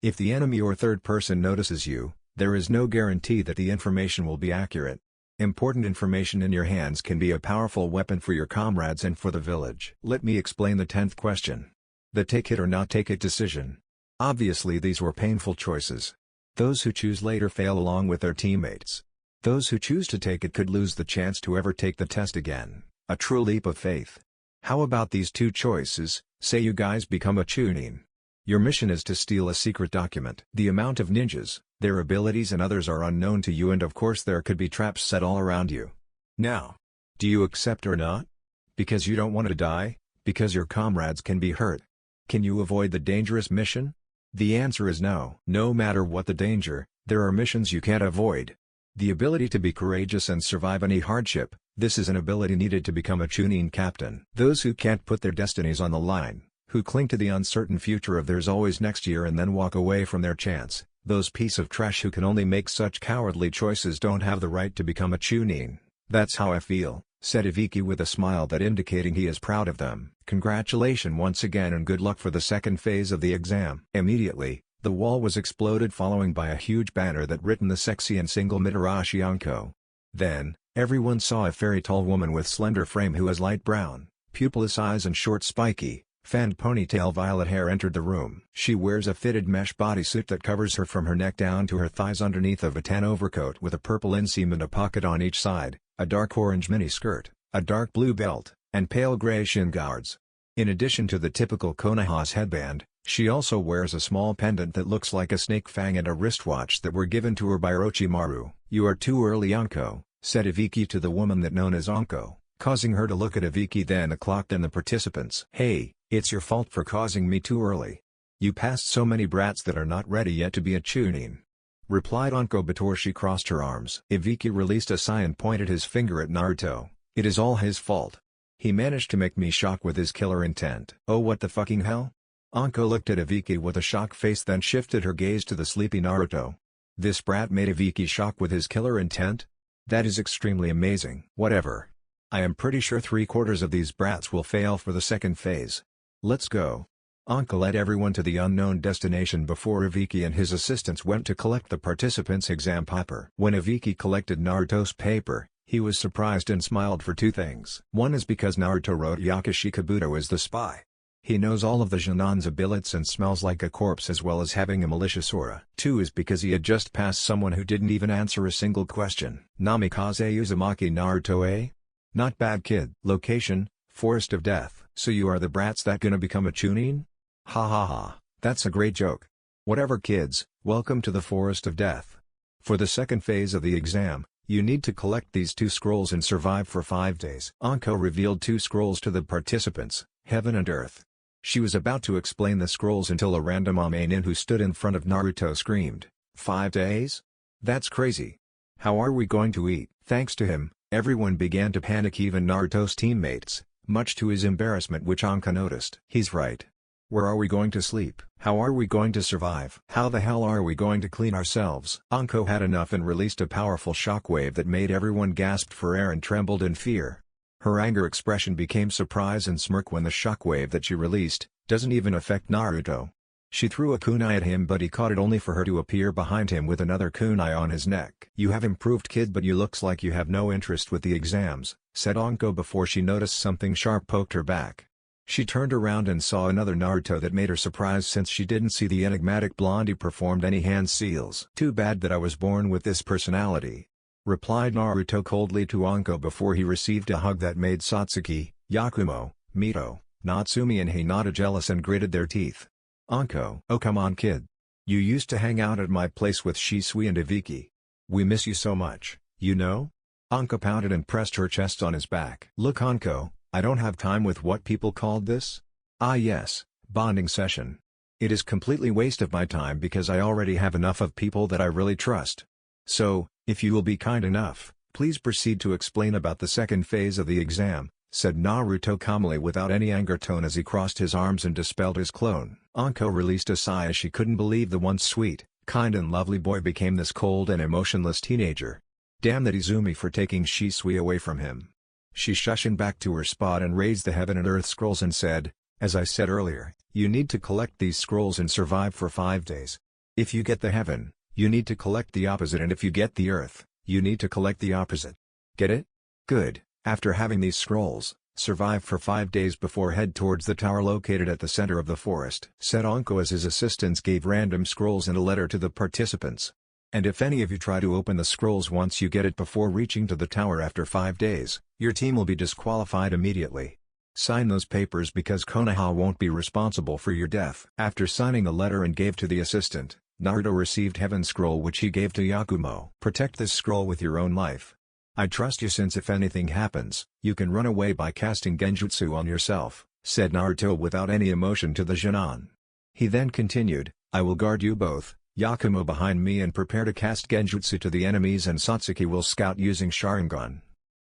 If the enemy or third person notices you, there is no guarantee that the information will be accurate. Important information in your hands can be a powerful weapon for your comrades and for the village. Let me explain the 10th question. The take it or not take it decision. Obviously these were painful choices. Those who choose later fail along with their teammates. Those who choose to take it could lose the chance to ever take the test again. A true leap of faith. How about these 2 choices? Say you guys become a Chunin. Your mission is to steal a secret document. The amount of ninjas, their abilities and others are unknown to you and of course there could be traps set all around you. Now, do you accept or not? Because you don't want to die? Because your comrades can be hurt? Can you avoid the dangerous mission? The answer is no. No matter what the danger, there are missions you can't avoid. The ability to be courageous and survive any hardship, this is an ability needed to become a Chunin captain. Those who can't put their destinies on the line, who cling to the uncertain future of theirs always next year and then walk away from their chance, those piece of trash who can only make such cowardly choices don't have the right to become a Chunin. That's how I feel, said Ibiki with a smile that indicating he is proud of them. Congratulations once again and good luck for the second phase of the exam. Immediately, the wall was exploded following by a huge banner that written the sexy and single Mitarashi Anko. Then, everyone saw a very tall woman with slender frame who has light brown, pupilless eyes and short spiky, Fanned ponytail violet hair entered the room. She wears a fitted mesh bodysuit that covers her from her neck down to her thighs underneath of a tan overcoat with a purple inseam and a pocket on each side, a dark orange mini skirt, a dark blue belt, and pale gray shin guards. In addition to the typical Konoha's headband, she also wears a small pendant that looks like a snake fang and a wristwatch that were given to her by Orochimaru. "You are too early, Anko," said Ibiki to the woman that known as Anko, causing her to look at Ibiki then the clock then the participants. "Hey, it's your fault for causing me too early. You passed so many brats that are not ready yet to be a chunin," replied Anko before she crossed her arms. Ibiki released a sigh and pointed his finger at Naruto. "It is all his fault. He managed to make me shock with his killer intent." "Oh, what the fucking hell?" Anko looked at Ibiki with a shocked face then shifted her gaze to the sleepy Naruto. "This brat made Ibiki shock with his killer intent? That is extremely amazing." "Whatever. I am pretty sure 3/4 of these brats will fail for the second phase. Let's go." Anko led everyone to the unknown destination before Ibiki and his assistants went to collect the participants' exam paper. When Ibiki collected Naruto's paper, he was surprised and smiled for two things. One is because Naruto wrote Yakashi Kabuto as the spy. He knows all of the Jonin's abilities and smells like a corpse as well as having a malicious aura. Two is because he had just passed someone who didn't even answer a single question. "Namikaze Uzumaki Naruto, eh? Not bad, kid." "Location, Forest of Death." "So you are the brats that gonna become a chunin? Ha ha ha, that's a great joke. Whatever, kids, welcome to the Forest of Death. For the second phase of the exam, you need to collect these 2 scrolls and survive for 5 days." Anko revealed 2 scrolls to the participants, Heaven and Earth. She was about to explain the scrolls until a random Amenin who stood in front of Naruto screamed, "5 days? That's crazy. How are we going to eat?" Thanks to him, everyone began to panic, even Naruto's teammates, much to his embarrassment, which Anko noticed. "He's right. Where are we going to sleep? How are we going to survive? How the hell are we going to clean ourselves?" Anko had enough and released a powerful shockwave that made everyone gasp for air and trembled in fear. Her anger expression became surprise and smirk when the shockwave that she released doesn't even affect Naruto. She threw a kunai at him, but he caught it only for her to appear behind him with another kunai on his neck. "You have improved, kid, but you looks like you have no interest with the exams," said Anko before she noticed something sharp poked her back. She turned around and saw another Naruto that made her surprised since she didn't see the enigmatic blondie performed any hand seals. "Too bad that I was born with this personality," replied Naruto coldly to Anko before he received a hug that made Satsuki, Yakumo, Mito, Natsumi and Hinata jealous and gritted their teeth. "Anko, oh come on, kid. You used to hang out at my place with Shisui and Ibiki. We miss you so much, you know?" Anko pouted and pressed her chest on his back. "Look, Anko, I don't have time with what people called this? Ah yes, bonding session. It is completely waste of my time because I already have enough of people that I really trust. So, if you will be kind enough, please proceed to explain about the second phase of the exam," said Naruto calmly without any anger tone as he crossed his arms and dispelled his clone. Anko released a sigh as she couldn't believe the once sweet, kind and lovely boy became this cold and emotionless teenager. Damn that Izumi for taking Shisui away from him. She shushed back to her spot and raised the Heaven and Earth scrolls and said, "As I said earlier, you need to collect these scrolls and survive for 5 days. If you get the Heaven, you need to collect the opposite, and if you get the Earth, you need to collect the opposite. Get it? Good." After having these scrolls, survive for 5 days before head towards the tower located at the center of the forest, said Anko as his assistants gave random scrolls and a letter to the participants. "And if any of you try to open the scrolls once you get it before reaching to the tower after 5 days, your team will be disqualified immediately. Sign those papers because Konoha won't be responsible for your death." After signing the letter and gave to the assistant, Naruto received Heaven's scroll which he gave to Yakumo. "Protect this scroll with your own life. I trust you, since if anything happens, you can run away by casting genjutsu on yourself," said Naruto without any emotion to the Jonin. He then continued, "I will guard you both, Yakumo behind me, and prepare to cast genjutsu to the enemies, and Satsuki will scout using Sharingan.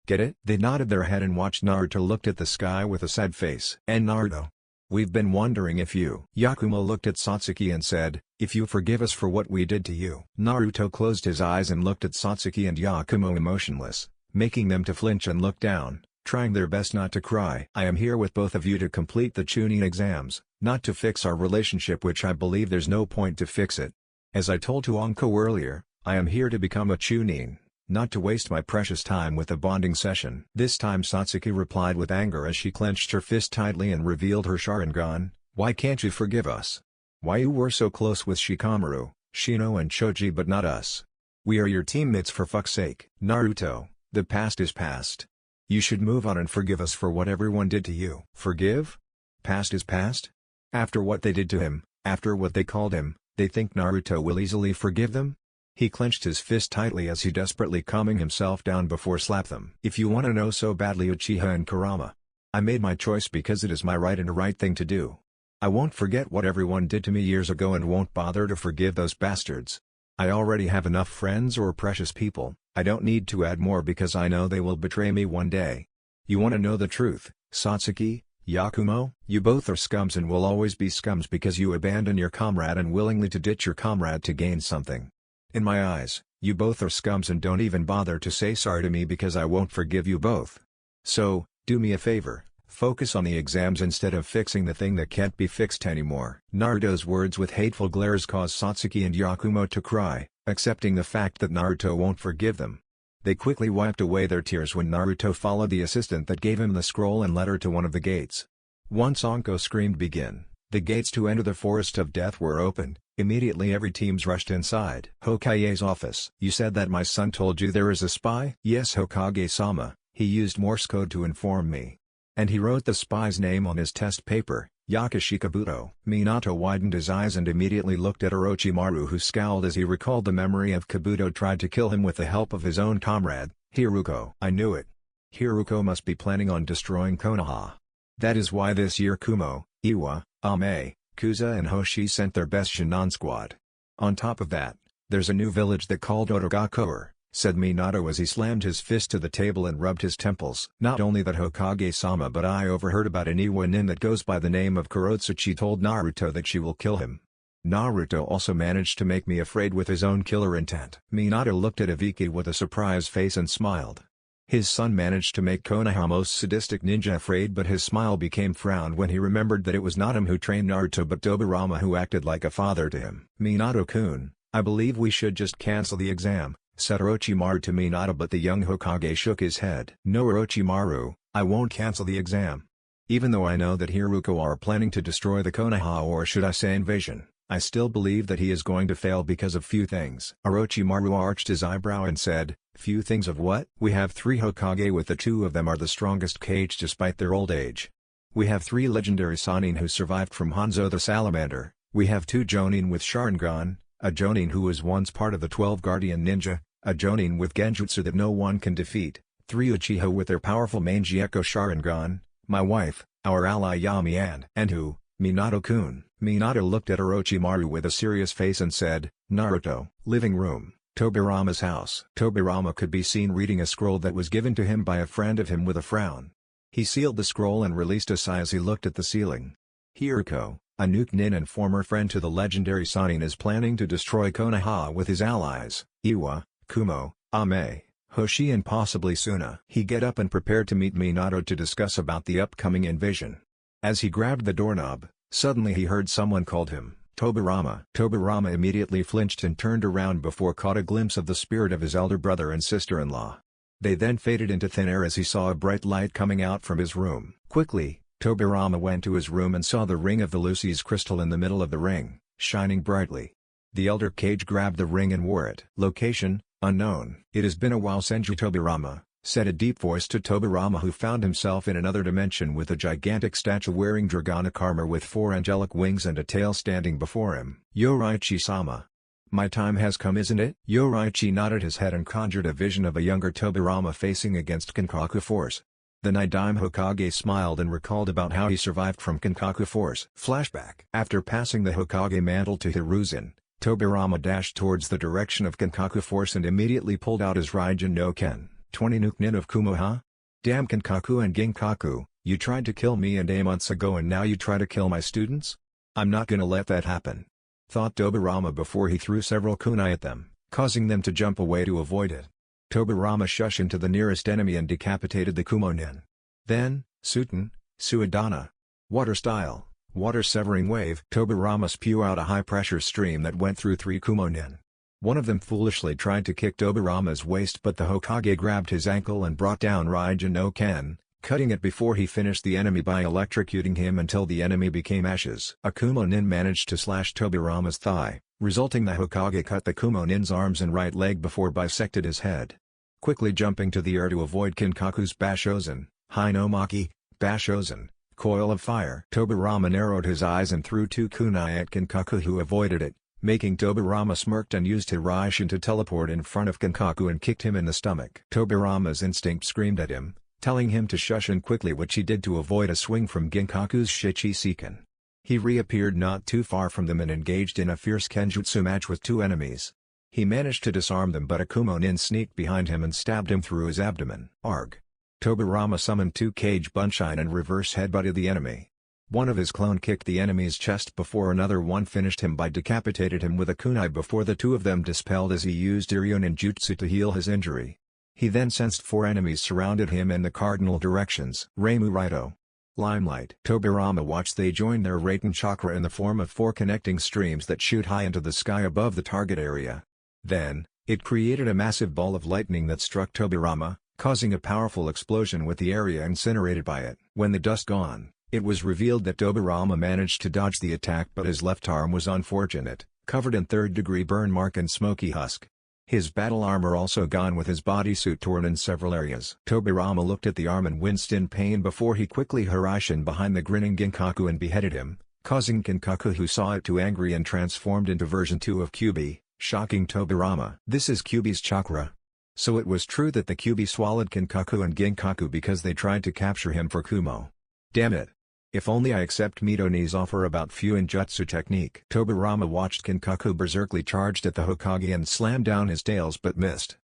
Get it?" They nodded their head and watched. Naruto looked at the sky with a sad face. "And Naruto, we've been wondering if you..." Yakumo looked at Satsuki and said, "If you forgive us for what we did to you." Naruto closed his eyes and looked at Satsuki and Yakumo emotionless, making them to flinch and look down, trying their best not to cry. "I am here with both of you to complete the Chunin exams, not to fix our relationship, which I believe there's no point to fix it. As I told to Anko earlier, I am here to become a Chunin. Not to waste my precious time with a bonding session. This time Satsuki replied with anger as she clenched her fist tightly and revealed her Sharingan. Why can't you forgive us? Why you were so close with Shikamaru, Shino and Choji but not us? We are your teammates for fuck's sake. Naruto, the past is past. You should move on and forgive us for what everyone did to you. Forgive? Past is past? After what they did to him, after what they called him, they think Naruto will easily forgive them? He clenched his fist tightly as he desperately calming himself down before slap them. If you want to know so badly Uchiha and Kurama. I made my choice because it is my right and a right thing to do. I won't forget what everyone did to me years ago and won't bother to forgive those bastards. I already have enough friends or precious people, I don't need to add more because I know they will betray me one day. You want to know the truth, Satsuki, Yakumo? You both are scums and will always be scums because you abandon your comrade and willingly to ditch your comrade to gain something. In my eyes, you both are scums and don't even bother to say sorry to me because I won't forgive you both. So, do me a favor, focus on the exams instead of fixing the thing that can't be fixed anymore. Naruto's words with hateful glares caused Satsuki and Yakumo to cry, accepting the fact that Naruto won't forgive them. They quickly wiped away their tears when Naruto followed the assistant that gave him the scroll and led her to one of the gates. Once Anko screamed begin, the gates to enter the Forest of Death were opened. Immediately every teams rushed inside. Hokage's office. You said that my son told you there is a spy? Yes Hokage-sama, he used Morse code to inform me. And he wrote the spy's name on his test paper, Yakashi Kabuto. Minato widened his eyes and immediately looked at Orochimaru who scowled as he recalled the memory of Kabuto tried to kill him with the help of his own comrade, Hiruko. I knew it. Hiruko must be planning on destroying Konoha. That is why this year Kumo, Iwa, Ame, Kuza and Hoshi sent their best Shinnon squad. On top of that, there's a new village that called Otogakure, said Minato as he slammed his fist to the table and rubbed his temples. Not only that Hokage-sama but I overheard about an Iwa nin that goes by the name of Kurotsuchi told Naruto that she will kill him. Naruto also managed to make me afraid with his own killer intent. Minato looked at Ibiki with a surprised face and smiled. His son managed to make Konoha most sadistic ninja afraid but his smile became frowned when he remembered that it was not him who trained Naruto but Tobirama who acted like a father to him. Minato-kun, I believe we should just cancel the exam, said Orochimaru to Minato but the young Hokage shook his head. No Orochimaru, I won't cancel the exam. Even though I know that Hiruko are planning to destroy the Konoha or should I say invasion, I still believe that he is going to fail because of few things. Orochimaru arched his eyebrow and said, few things of what? We have 3 Hokage with the 2 of them are the strongest Kage despite their old age. We have 3 legendary Sannin who survived from Hanzo the Salamander, we have 2 Jonin with Sharingan, a Jonin who was once part of the 12 Guardian Ninja, a Jonin with Genjutsu that no one can defeat, 3 Uchiha with their powerful Manji Echo Sharingan, my wife, our ally Yami and who? Minato-kun. Minato looked at Orochimaru with a serious face and said, Naruto. Living room, Tobirama's house. Tobirama could be seen reading a scroll that was given to him by a friend of him with a frown. He sealed the scroll and released a sigh as he looked at the ceiling. Hiruko, a Nuke Nin and former friend to the legendary Sannin is planning to destroy Konoha with his allies, Iwa, Kumo, Ame, Hoshi and possibly Suna. He get up and prepared to meet Minato to discuss about the upcoming invasion. As he grabbed the doorknob, suddenly he heard someone called him, Tobirama. Tobirama immediately flinched and turned around before caught a glimpse of the spirit of his elder brother and sister-in-law. They then faded into thin air as he saw a bright light coming out from his room. Quickly, Tobirama went to his room and saw the ring of the Lucy's crystal in the middle of the ring, shining brightly. The elder Kage grabbed the ring and wore it. Location, unknown. It has been a while Senju Tobirama, said a deep voice to Tobirama who found himself in another dimension with a gigantic statue wearing dragonic armor with 4 angelic wings and a tail standing before him. Yoraichi-sama. My time has come isn't it? Yoraichi nodded his head and conjured a vision of a younger Tobirama facing against Kankaku Force. The Nidaime Hokage smiled and recalled about how he survived from Kankaku Force. Flashback. After passing the Hokage mantle to Hiruzen, Tobirama dashed towards the direction of Kankaku Force and immediately pulled out his Raijin no Ken. 20 Nuke Nin of Kumo. Damn Kankaku and Ginkaku, you tried to kill me and 8 months ago and now you try to kill my students? I'm not gonna let that happen. Thought Tobirama before he threw several kunai at them, causing them to jump away to avoid it. Tobirama shushed into the nearest enemy and decapitated the Kumo-nin. Then, Suten, Suadana. Water style, water severing wave. Tobirama spew out a high-pressure stream that went through 3 Kumo-nin. One of them foolishly tried to kick Tobirama's waist, but the Hokage grabbed his ankle and brought down Raijin no Ken, cutting it before he finished the enemy by electrocuting him until the enemy became ashes. A Kumo-nin managed to slash Tobirama's thigh, resulting the Hokage cut the Kumo-nin's arms and right leg before bisected his head. Quickly jumping to the air to avoid Kinkaku's Bashozen, Hinomaki, Bashozen, coil of fire. Tobirama narrowed his eyes and threw 2 kunai at Kinkaku, who avoided it, making Tobirama smirked and used Hiraishin to teleport in front of Kinkaku and kicked him in the stomach. Tobirama's instinct screamed at him, telling him to shush, and quickly which he did to avoid a swing from Ginkaku's Shichi-Seiken. He reappeared not too far from them and engaged in a fierce Kenjutsu match with 2 enemies. He managed to disarm them, but a Kumo-nin sneaked behind him and stabbed him through his abdomen. Arg. Tobirama summoned 2 Kage Bunshin and reverse headbutted the enemy. One of his clone kicked the enemy's chest before another one finished him by decapitated him with a kunai before the 2 of them dispelled as he used Iryo Ninjutsu to heal his injury. He then sensed 4 enemies surrounded him in the cardinal directions. Reimu Raito. Limelight. Tobirama watched they join their Raiten chakra in the form of 4 connecting streams that shoot high into the sky above the target area. Then, it created a massive ball of lightning that struck Tobirama, causing a powerful explosion with the area incinerated by it. When the dust gone, it was revealed that Tobirama managed to dodge the attack, but his left arm was unfortunate, covered in 3rd-degree burn mark and smoky husk. His battle armor also gone, with his bodysuit torn in several areas. Tobirama looked at the arm and winced in pain before he quickly Hiraishin behind the grinning Ginkaku and beheaded him, causing Kinkaku, who saw it, to angry and transformed into version 2 of Kyuubi, shocking Tobirama. This is Kyuubi's chakra. So it was true that the Kyuubi swallowed Kinkaku and Ginkaku because they tried to capture him for Kumo. Damn it. If only I accept Midoni's offer about Fuinjutsu technique. Tobirama watched Kinkaku berserkly charged at the Hokage and slammed down his tails but missed.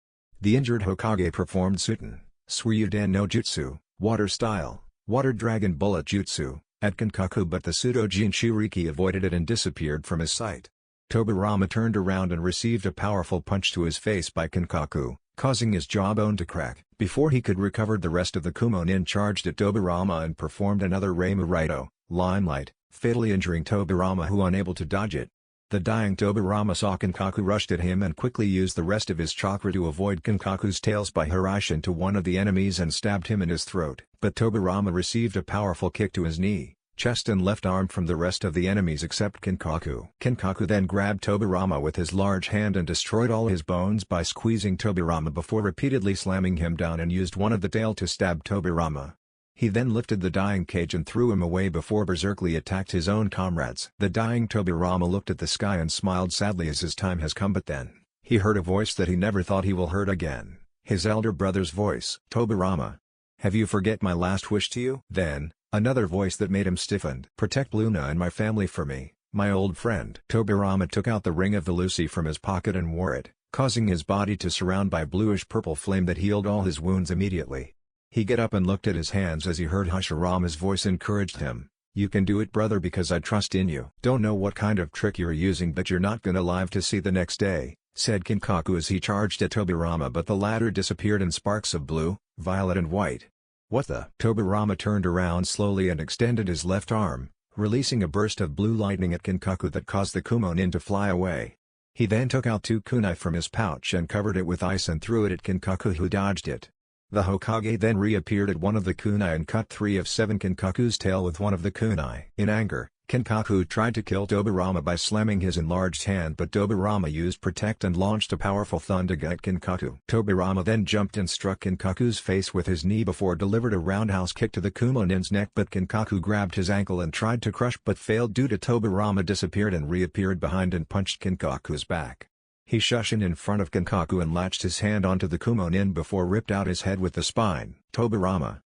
The injured Hokage performed Suten, Suryuden no Jutsu, Water Style, Water Dragon Bullet Jutsu, at Kinkaku, but the pseudo Jinchuriki avoided it and disappeared from his sight. Tobirama turned around and received a powerful punch to his face by Kinkaku, causing his jawbone to crack. Before he could recover, the rest of the Kumo-nin charged at Tobirama and performed another Reimu Raito, Limelight, fatally injuring Tobirama, who unable to dodge it. The dying Tobirama saw Kinkaku rushed at him and quickly used the rest of his chakra to avoid Kinkaku's tails by Hiraishin to one of the enemies and stabbed him in his throat. But Tobirama received a powerful kick to his knee, chest and left arm from the rest of the enemies except Kinkaku. Kinkaku then grabbed Tobirama with his large hand and destroyed all his bones by squeezing Tobirama before repeatedly slamming him down, and used one of the tail to stab Tobirama. He then lifted the dying Kage and threw him away before berserkly attacked his own comrades. The dying Tobirama looked at the sky and smiled sadly as his time has come, but then, he heard a voice that he never thought he will heard again. His elder brother's voice. Tobirama. Have you forget my last wish to you? Then, another voice that made him stiffened. Protect Luna and my family for me, my old friend. Tobirama took out the ring of the Lucy from his pocket and wore it, causing his body to surround by bluish-purple flame that healed all his wounds immediately. He got up and looked at his hands as he heard Hashirama's voice encouraged him. You can do it, brother, because I trust in you. Don't know what kind of trick you're using, but you're not gonna live to see the next day, said Kinkaku as he charged at Tobirama, but the latter disappeared in sparks of blue, violet and white. What the? Tobirama turned around slowly and extended his left arm, releasing a burst of blue lightning at Kinkaku that caused the Kumo-nin to fly away. He then took out 2 kunai from his pouch and covered it with ice and threw it at Kinkaku, who dodged it. The Hokage then reappeared at one of the kunai and cut 3 of 7 Kinkaku's tail with one of the kunai. In anger, Kinkaku tried to kill Tobirama by slamming his enlarged hand, but Tobirama used Protect and launched a powerful Thundaga at Kinkaku. Tobirama then jumped and struck Kinkaku's face with his knee before delivered a roundhouse kick to the Kumo-nin's neck, but Kinkaku grabbed his ankle and tried to crush but failed due to Tobirama disappeared and reappeared behind and punched Kinkaku's back. He shushed in front of Kinkaku and latched his hand onto the Kumo-nin before ripped out his head with the spine. Tobirama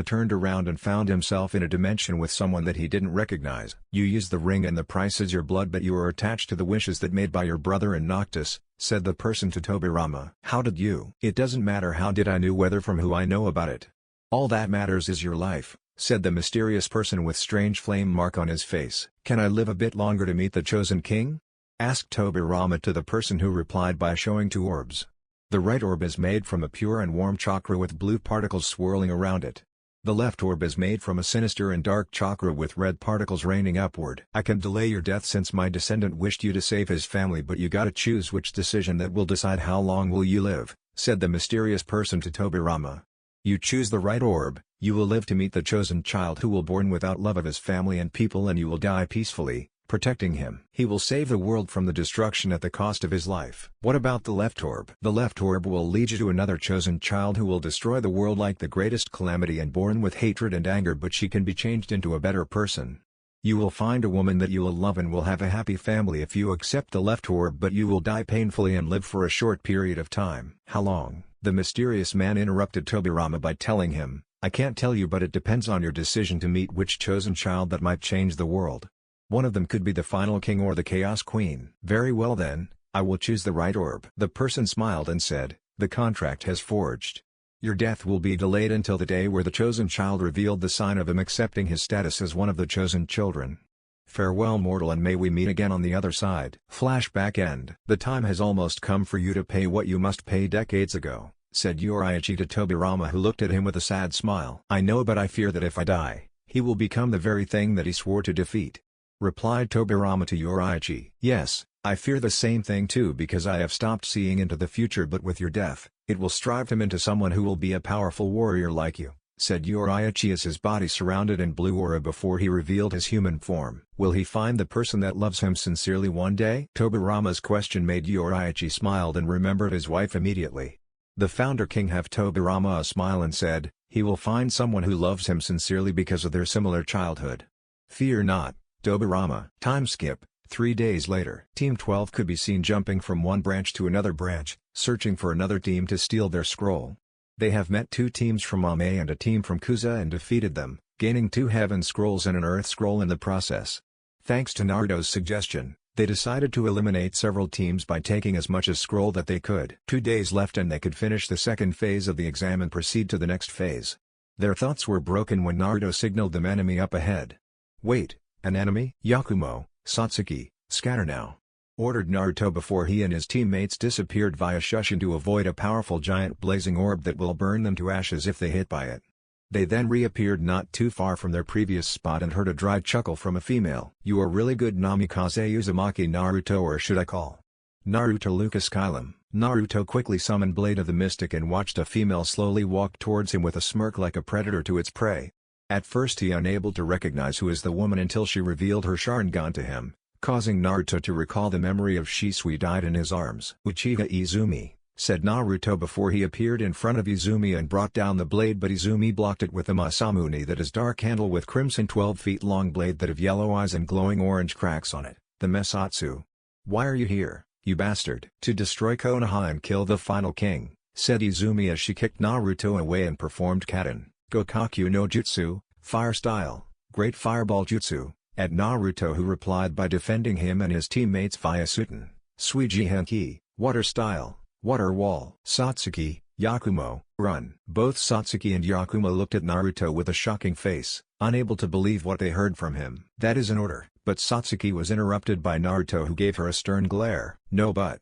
turned around and found himself in a dimension with someone that he didn't recognize. You use the ring and the price is your blood, but you are attached to the wishes that made by your brother in Noctis, said the person to Tobirama. How did you? It doesn't matter how did I knew whether from who I know about it. All that matters is your life, said the mysterious person with strange flame mark on his face. Can I live a bit longer to meet the chosen king? Asked Tobirama to the person, who replied by showing 2 orbs. The right orb is made from a pure and warm chakra with blue particles swirling around it. The left orb is made from a sinister and dark chakra with red particles raining upward. I can delay your death since my descendant wished you to save his family, but you gotta choose which decision that will decide how long will you live, said the mysterious person to Tobirama. You choose the right orb, you will live to meet the chosen child who will born without love of his family and people, and you will die peacefully, protecting him. He will save the world from the destruction at the cost of his life. What about the left orb? The left orb will lead you to another chosen child who will destroy the world like the greatest calamity and born with hatred and anger, but she can be changed into a better person. You will find a woman that you will love and will have a happy family if you accept the left orb, but you will die painfully and live for a short period of time. How long? The mysterious man interrupted Tobirama by telling him, I can't tell you, but it depends on your decision to meet which chosen child that might change the world. One of them could be the final king or the Chaos Queen. Very well then, I will choose the right orb. The person smiled and said, the contract has forged. Your death will be delayed until the day where the chosen child revealed the sign of him accepting his status as one of the chosen children. Farewell mortal, and may we meet again on the other side. Flashback end. The time has almost come for you to pay what you must pay decades ago, said Yoriichi to Tobirama, who looked at him with a sad smile. I know, but I fear that if I die, he will become the very thing that he swore to defeat, replied Tobirama to Yoriichi. Yes, I fear the same thing too, because I have stopped seeing into the future, but with your death, it will strive him into someone who will be a powerful warrior like you, said Yoriichi as his body surrounded in blue aura before he revealed his human form. Will he find the person that loves him sincerely one day? Tobirama's question made Yoriichi smiled and remembered his wife immediately. The founder king gave Tobirama a smile and said, he will find someone who loves him sincerely because of their similar childhood. Fear not, Tobirama. Time skip. 3 days later. Team 12 could be seen jumping from one branch to another branch, searching for another team to steal their scroll. They have met 2 teams from Ame and a team from Kuza and defeated them, gaining 2 Heaven Scrolls and an Earth Scroll in the process. Thanks to Naruto's suggestion, they decided to eliminate several teams by taking as much as scroll that they could. 2 days left and they could finish the second phase of the exam and proceed to the next phase. Their thoughts were broken when Naruto signaled them enemy up ahead. Wait, an enemy? Yakumo, Satsuki, scatter now, ordered Naruto before he and his teammates disappeared via Shushin to avoid a powerful giant blazing orb that will burn them to ashes if they hit by it. They then reappeared not too far from their previous spot and heard a dry chuckle from a female. You are really good, Namikaze Uzumaki Naruto, or should I call Naruto Lucas Kylum? Naruto quickly summoned Blade of the Mystic and watched a female slowly walk towards him with a smirk like a predator to its prey. At first he unable to recognize who is the woman until she revealed her Sharingan to him, causing Naruto to recall the memory of Shisui died in his arms. Uchiha Izumi, said Naruto before he appeared in front of Izumi and brought down the blade, but Izumi blocked it with a Masamune, that is dark handle with crimson 12 feet long blade that have yellow eyes and glowing orange cracks on it, the Mesatsu. Why are you here, you bastard? To destroy Konoha and kill the final king, said Izumi as she kicked Naruto away and performed Katen Gokaku no Jutsu, Fire Style, Great Fireball Jutsu, at Naruto, who replied by defending him and his teammates via Suten, Suiji Henki, Water Style, Water Wall. Satsuki, Yakumo, run. Both Satsuki and Yakumo looked at Naruto with a shocking face, unable to believe what they heard from him. That is an order, but Satsuki was interrupted by Naruto, who gave her a stern glare. No, but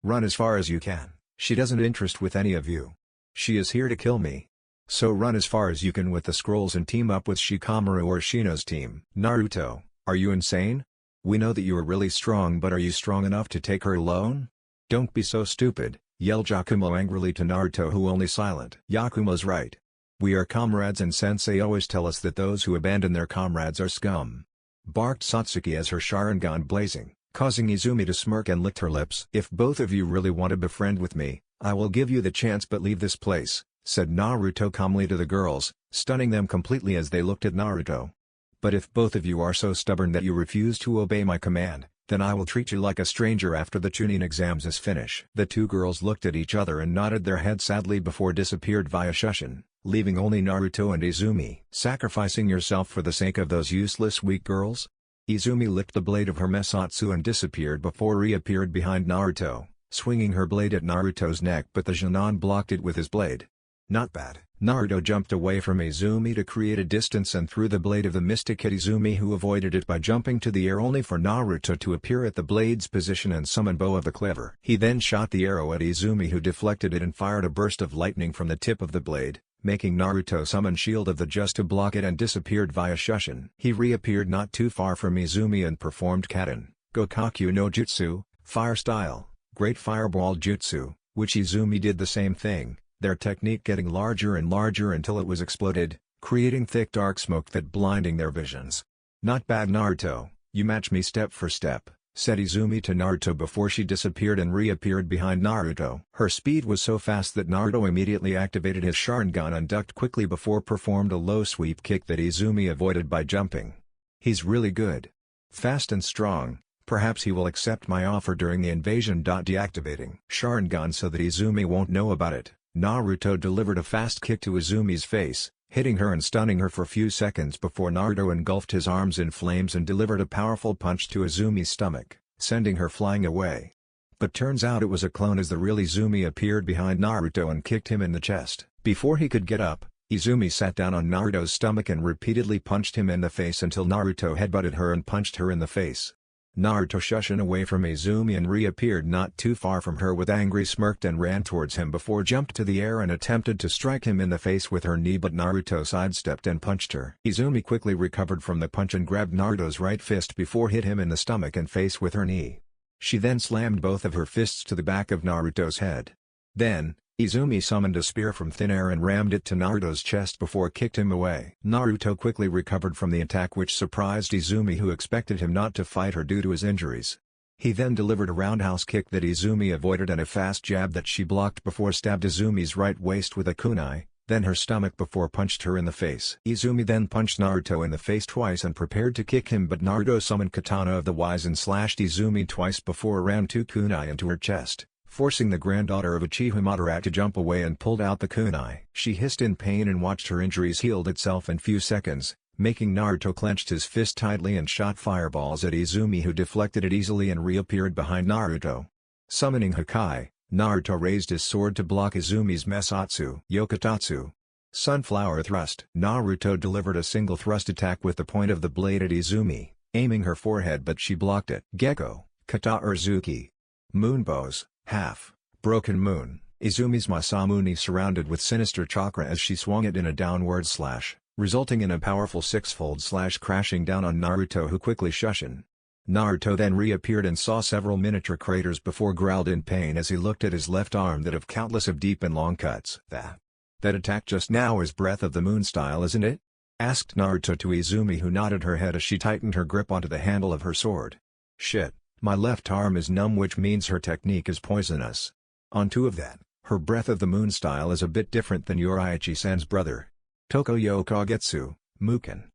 run as far as you can. She doesn't interest with any of you. She is here to kill me. So run as far as you can with the scrolls and team up with Shikamaru or Shino's team. Naruto, are you insane? We know that you are really strong, but are you strong enough to take her alone? Don't be so stupid, yelled Yakumo angrily to Naruto, who only silent. Yakumo's right. We are comrades and sensei always tell us that those who abandon their comrades are scum, barked Satsuki as her Sharingan blazing, causing Izumi to smirk and licked her lips. If both of you really want to befriend with me, I will give you the chance, but leave this place, said Naruto calmly to the girls, stunning them completely as they looked at Naruto. But if both of you are so stubborn that you refuse to obey my command, then I will treat you like a stranger after the Chunin exams is finished. The 2 girls looked at each other and nodded their heads sadly before disappeared via Shushin, leaving only Naruto and Izumi. Sacrificing yourself for the sake of those useless weak girls? Izumi licked the blade of her Mesatsu and disappeared before reappeared behind Naruto, swinging her blade at Naruto's neck, but the Jonan blocked it with his blade. Not bad. Naruto jumped away from Izumi to create a distance and threw the blade of the mystic at Izumi, who avoided it by jumping to the air, only for Naruto to appear at the blade's position and summon Bow of the Clever. He then shot the arrow at Izumi, who deflected it and fired a burst of lightning from the tip of the blade, making Naruto summon Shield of the Just to block it and disappeared via Shushin. He reappeared not too far from Izumi and performed Katen, Gokaku no Jutsu, Fire Style, Great Fireball Jutsu, which Izumi did the same thing, their technique getting larger and larger until it was exploded, creating thick dark smoke that blinding their visions. "Not bad Naruto, you match me step for step," said Izumi to Naruto before she disappeared and reappeared behind Naruto. Her speed was so fast that Naruto immediately activated his Sharingan and ducked quickly before performed a low sweep kick that Izumi avoided by jumping. "He's really good. Fast and strong, perhaps he will accept my offer during the invasion." Deactivating Sharingan so that Izumi won't know about it, Naruto delivered a fast kick to Izumi's face, hitting her and stunning her for a few seconds before Naruto engulfed his arms in flames and delivered a powerful punch to Izumi's stomach, sending her flying away. But turns out it was a clone as the real Izumi appeared behind Naruto and kicked him in the chest. Before he could get up, Izumi sat down on Naruto's stomach and repeatedly punched him in the face until Naruto headbutted her and punched her in the face. Naruto shushed away from Izumi and reappeared not too far from her with angry smirk and ran towards him before jumped to the air and attempted to strike him in the face with her knee, but Naruto sidestepped and punched her. Izumi quickly recovered from the punch and grabbed Naruto's right fist before hit him in the stomach and face with her knee. She then slammed both of her fists to the back of Naruto's head. Then, Izumi summoned a spear from thin air and rammed it to Naruto's chest before kicked him away. Naruto quickly recovered from the attack, which surprised Izumi, who expected him not to fight her due to his injuries. He then delivered a roundhouse kick that Izumi avoided and a fast jab that she blocked before stabbed Izumi's right waist with a kunai, then her stomach before punched her in the face. Izumi then punched Naruto in the face twice and prepared to kick him, but Naruto summoned Katana of the Wise and slashed Izumi twice before ran two kunai into her chest, forcing the granddaughter of Uchiha Madara to jump away and pulled out the kunai. She hissed in pain and watched her injuries healed itself in few seconds, making Naruto clenched his fist tightly and shot fireballs at Izumi, who deflected it easily and reappeared behind Naruto. Summoning Hakai, Naruto raised his sword to block Izumi's Mesatsu Yokotatsu. Sunflower Thrust. Naruto delivered a single thrust attack with the point of the blade at Izumi, aiming her forehead, but she blocked it. Gecko, Kata Urzuki. Moonbows. Half, Broken Moon. Izumi's Masamune surrounded with sinister chakra as she swung it in a downward slash, resulting in a powerful six-fold slash crashing down on Naruto, who quickly shushin. Naruto then reappeared and saw several miniature craters before growled in pain as he looked at his left arm that have countless of deep and long cuts. That attack just now is Breath of the Moon style, isn't it? Asked Naruto to Izumi, who nodded her head as she tightened her grip onto the handle of her sword. Shit. My left arm is numb, which means her technique is poisonous. On top of that, her Breath of the Moon style is a bit different than Yoraichi-san's brother. Tokoyo Kagetsu, Muken.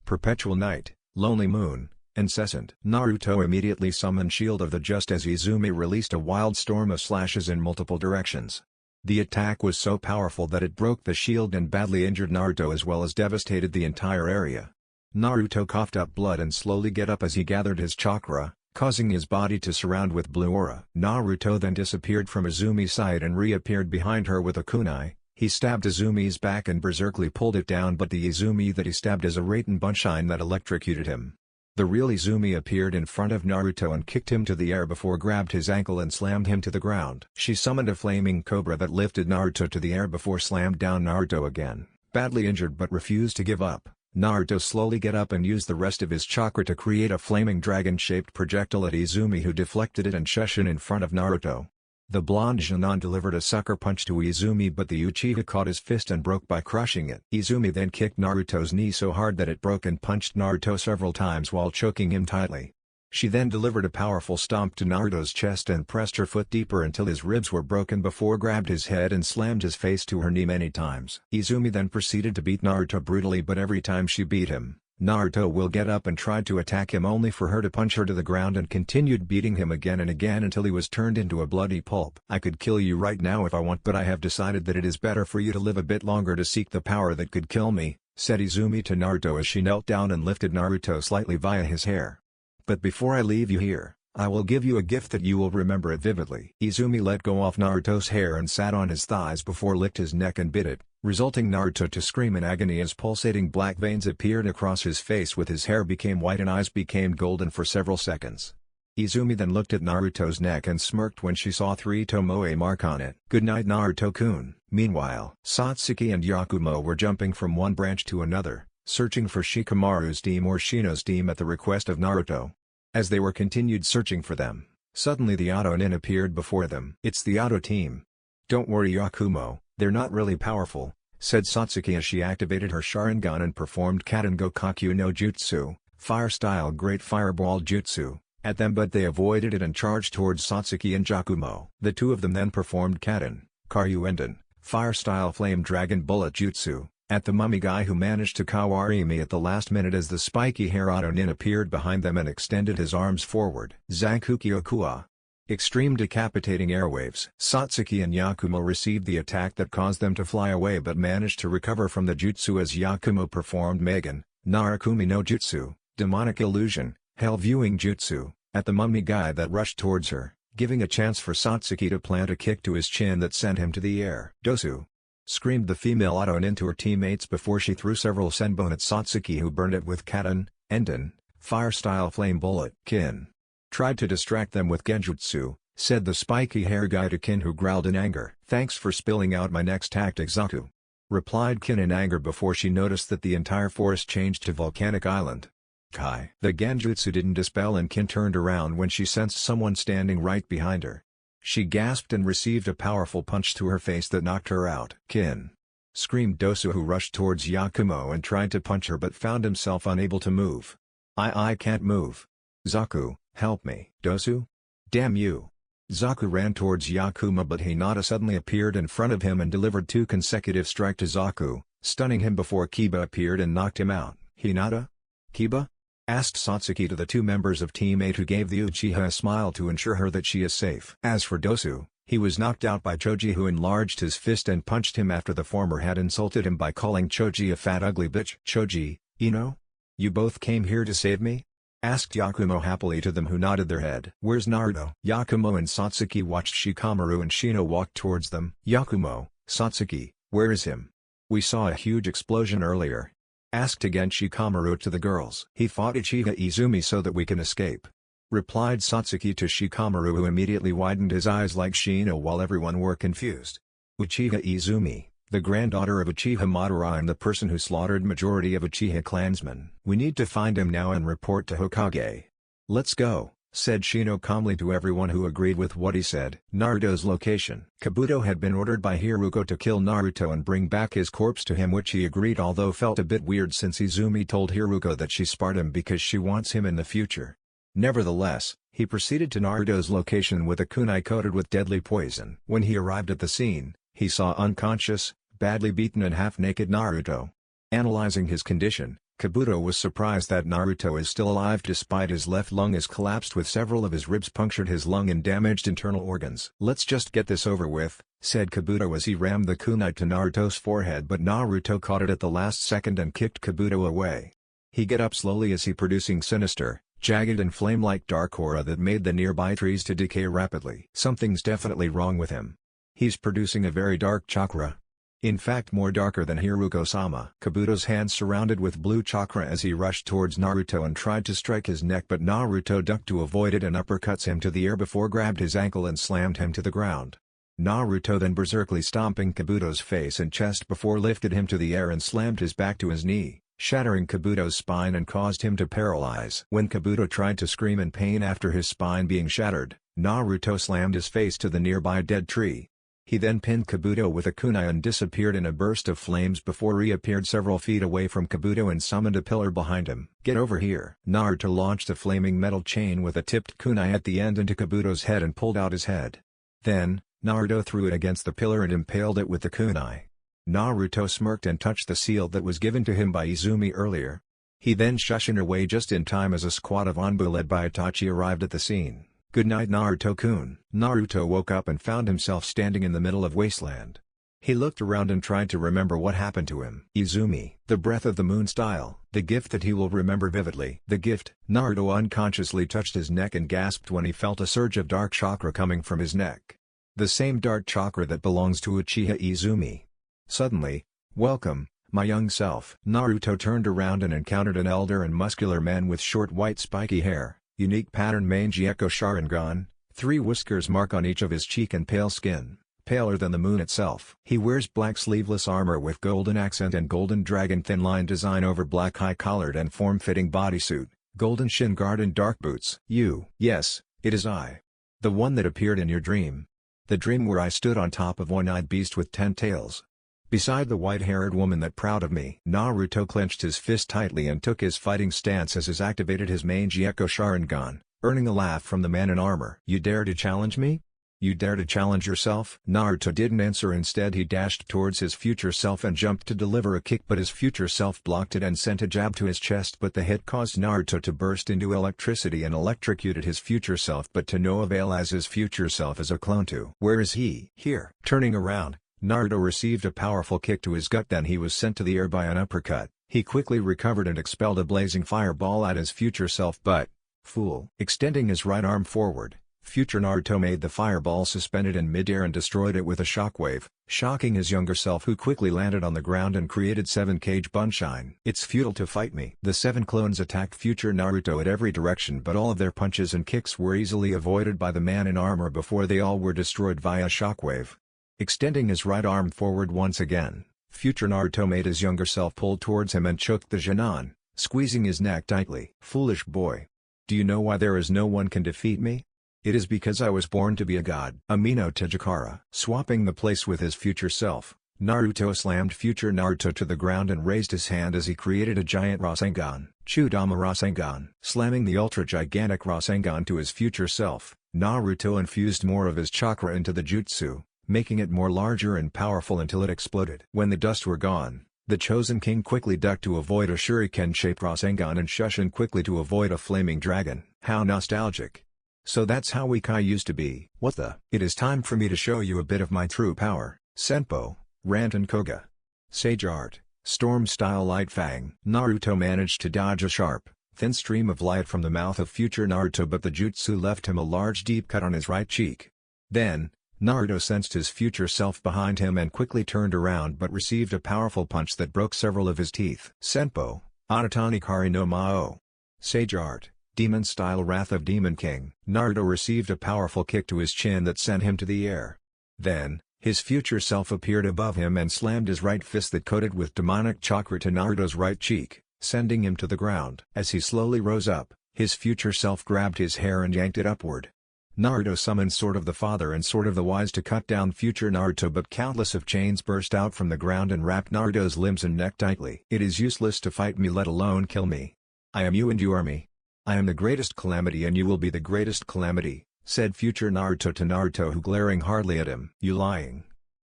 Perpetual Night, Lonely Moon, Incessant. Naruto immediately summoned Shield of the Just as Izumi released a wild storm of slashes in multiple directions. The attack was so powerful that it broke the shield and badly injured Naruto as well as devastated the entire area. Naruto coughed up blood and slowly get up as he gathered his chakra, causing his body to surround with blue aura. Naruto then disappeared from Izumi's side and reappeared behind her with a kunai. He stabbed Izumi's back and berserkly pulled it down, but the Izumi that he stabbed is a Raiten Bunshine that electrocuted him. The real Izumi appeared in front of Naruto and kicked him to the air before grabbed his ankle and slammed him to the ground. She summoned a flaming cobra that lifted Naruto to the air before slammed down Naruto again. Badly injured but refused to give up, Naruto slowly get up and used the rest of his chakra to create a flaming dragon-shaped projectile at Izumi, who deflected it and shushin in front of Naruto. The blonde Jonan delivered a sucker punch to Izumi, but the Uchiha caught his fist and broke by crushing it. Izumi then kicked Naruto's knee so hard that it broke and punched Naruto several times while choking him tightly. She then delivered a powerful stomp to Naruto's chest and pressed her foot deeper until his ribs were broken before grabbed his head and slammed his face to her knee many times. Izumi then proceeded to beat Naruto brutally, but every time she beat him, Naruto will get up and tried to attack him only for her to punch her to the ground and continued beating him again and again until he was turned into a bloody pulp. I could kill you right now if I want, but I have decided that it is better for you to live a bit longer to seek the power that could kill me, said Izumi to Naruto as she knelt down and lifted Naruto slightly via his hair. But before I leave you here, I will give you a gift that you will remember it vividly. Izumi let go off Naruto's hair and sat on his thighs before licked his neck and bit it, resulting Naruto to scream in agony as pulsating black veins appeared across his face with his hair became white and eyes became golden for several seconds. Izumi then looked at Naruto's neck and smirked when she saw 3 tomoe mark on it. "Good night, Naruto-kun." Meanwhile, Satsuki and Yakumo were jumping from one branch to another, searching for Shikamaru's team or Shino's team at the request of Naruto. As they were continued searching for them, suddenly the Auto Nin appeared before them. "It's the Auto team. Don't worry, Yakumo, they're not really powerful," said Satsuki as she activated her Sharingan and performed Katen Gokaku no Jutsu, fire-style Great Fireball Jutsu, at them, but they avoided it and charged towards Satsuki and Yakumo. The two of them then performed Katen, Karyuenden, fire-style Flame Dragon Bullet Jutsu, at the mummy guy, who managed to Kawarimi at the last minute as the spiky hair Auto Nin appeared behind them and extended his arms forward. Zankuki Okua. Extreme decapitating airwaves. Satsuki and Yakumo received the attack that caused them to fly away but managed to recover from the jutsu as Yakumo performed Megan, Narakumi no Jutsu, Demonic Illusion, Hell Viewing Jutsu, at the mummy guy that rushed towards her, giving a chance for Satsuki to plant a kick to his chin that sent him to the air. "Dosu!" screamed the female Auto Nin to her teammates before she threw several senbon at Satsuki, who burned it with Katen, Enden, fire-style Flame Bullet. "Kin tried to distract them with Genjutsu," said the spiky hair guy to Kin, who growled in anger. "Thanks for spilling out my next tactic, Zaku," replied Kin in anger before she noticed that the entire forest changed to volcanic island. Kai. The Genjutsu didn't dispel and Kin turned around when she sensed someone standing right behind her. She gasped and received a powerful punch to her face that knocked her out. "Kin!" screamed Dosu, who rushed towards Yakumo and tried to punch her but found himself unable to move. I can't move. Zaku, help me." "Dosu? Damn you." Zaku ran towards Yakumo, but Hinata suddenly appeared in front of him and delivered 2 consecutive strikes to Zaku, stunning him before Kiba appeared and knocked him out. "Hinata? Kiba?" asked Satsuki to the 2 members of Team 8, who gave the Uchiha a smile to ensure her that she is safe. As for Dosu, he was knocked out by Choji, who enlarged his fist and punched him after the former had insulted him by calling Choji a fat ugly bitch. "Choji, Ino? You both came here to save me?" asked Yakumo happily to them, who nodded their head. "Where's Naruto?" Yakumo and Satsuki watched Shikamaru and Shino walk towards them. "Yakumo, Satsuki, where is him? We saw a huge explosion earlier," asked again Shikamaru to the girls. "He fought Uchiha Izumi so that we can escape," replied Satsuki to Shikamaru, who immediately widened his eyes like Shino while everyone were confused. "Uchiha Izumi, the granddaughter of Uchiha Madara and the person who slaughtered majority of Uchiha clansmen. We need to find him now and report to Hokage." "Let's go," said Shino calmly to everyone, who agreed with what he said. Naruto's location. Kabuto had been ordered by Hiruko to kill Naruto and bring back his corpse to him, which he agreed, although felt a bit weird since Izumi told Hiruko that she sparred him because she wants him in the future. Nevertheless, he proceeded to Naruto's location with a kunai coated with deadly poison. When he arrived at the scene, he saw unconscious, badly beaten and half-naked Naruto. Analyzing his condition, Kabuto was surprised that Naruto is still alive despite his left lung is collapsed with several of his ribs punctured his lung and damaged internal organs. "Let's just get this over with," said Kabuto as he rammed the kunai to Naruto's forehead, but Naruto caught it at the last second and kicked Kabuto away. He got up slowly as he producing sinister, jagged and flame-like dark aura that made the nearby trees to decay rapidly. "Something's definitely wrong with him. He's producing a very dark chakra. In fact, more darker than Hiruko-sama." Kabuto's hands surrounded with blue chakra as he rushed towards Naruto and tried to strike his neck, but Naruto ducked to avoid it and uppercuts him to the air before grabbed his ankle and slammed him to the ground. Naruto then berserkly stomping Kabuto's face and chest before lifted him to the air and slammed his back to his knee, shattering Kabuto's spine and caused him to paralyze. When Kabuto tried to scream in pain after his spine being shattered, Naruto slammed his face to the nearby dead tree. He then pinned Kabuto with a kunai and disappeared in a burst of flames before reappeared several feet away from Kabuto and summoned a pillar behind him. "Get over here." Naruto launched a flaming metal chain with a tipped kunai at the end into Kabuto's head and pulled out his head. Then, Naruto threw it against the pillar and impaled it with the kunai. Naruto smirked and touched the seal that was given to him by Izumi earlier. He then shushed away just in time as a squad of Anbu led by Itachi arrived at the scene. "Good night, Naruto-kun." Naruto woke up and found himself standing in the middle of wasteland. He looked around and tried to remember what happened to him. Izumi, the breath of the moon style, the gift that he will remember vividly. The gift. Naruto unconsciously touched his neck and gasped when he felt a surge of dark chakra coming from his neck. The same dark chakra that belongs to Uchiha Izumi. Suddenly, "Welcome, my young self." Naruto turned around and encountered an elder and muscular man with short white spiky hair, Unique pattern mangy echo Sharingan, 3 whiskers mark on each of his cheek and pale skin, paler than the moon itself. He wears black sleeveless armor with golden accent and golden dragon thin line design over black high-collared and form-fitting bodysuit, golden shin guard and dark boots. Yes, it is I. The one that appeared in your dream. The dream where I stood on top of one-eyed beast with 10 tails. Beside the white-haired woman that proud of me. Naruto clenched his fist tightly and took his fighting stance as he activated his mangy echo Sharingan, earning a laugh from the man in armor. You dare to challenge me? You dare to challenge yourself? Naruto didn't answer. Instead he dashed towards his future self and jumped to deliver a kick, but his future self blocked it and sent a jab to his chest, but the hit caused Naruto to burst into electricity and electrocuted his future self, but to no avail as his future self is a clone too. Where is he? Here. Turning around, Naruto received a powerful kick to his gut, then he was sent to the air by an uppercut. He quickly recovered and expelled a blazing fireball at his future self, but, fool. Extending his right arm forward, future Naruto made the fireball suspended in mid-air and destroyed it with a shockwave, shocking his younger self, who quickly landed on the ground and created 7 Kage Bunshine. It's futile to fight me. The 7 clones attacked future Naruto at every direction, but all of their punches and kicks were easily avoided by the man in armor before they all were destroyed via shockwave. Extending his right arm forward once again, future Naruto made his younger self pull towards him and choked the Genin, squeezing his neck tightly. Foolish boy. Do you know why there is no one can defeat me? It is because I was born to be a god. Amino Tajikara. Swapping the place with his future self, Naruto slammed future Naruto to the ground and raised his hand as he created a giant Rasengan. Chudama Rasengan. Slamming the ultra-gigantic Rasengan to his future self, Naruto infused more of his chakra into the jutsu, making it more larger and powerful until it exploded. When the dust were gone, the Chosen King quickly ducked to avoid a shuriken-shaped Rasengan and Shushin quickly to avoid a flaming dragon. How nostalgic. So that's how Kai used to be. What the? It is time for me to show you a bit of my true power. Senpo, Ranten Koga. Sage Art, Storm Style Light Fang. Naruto managed to dodge a sharp, thin stream of light from the mouth of future Naruto, but the jutsu left him a large deep cut on his right cheek. Then, Naruto sensed his future self behind him and quickly turned around, but received a powerful punch that broke several of his teeth. Senpo, Anatani Kari no Mao. Sage Art, Demon Style Wrath of Demon King. Naruto received a powerful kick to his chin that sent him to the air. Then, his future self appeared above him and slammed his right fist that coated with demonic chakra to Naruto's right cheek, sending him to the ground. As he slowly rose up, his future self grabbed his hair and yanked it upward. Naruto summoned Sword of the Father and Sword of the Wise to cut down future Naruto, but countless of chains burst out from the ground and wrapped Naruto's limbs and neck tightly. It is useless to fight me, let alone kill me. I am you and you are me. I am the greatest calamity and you will be the greatest calamity, said future Naruto to Naruto, who glaring hardly at him. You lying.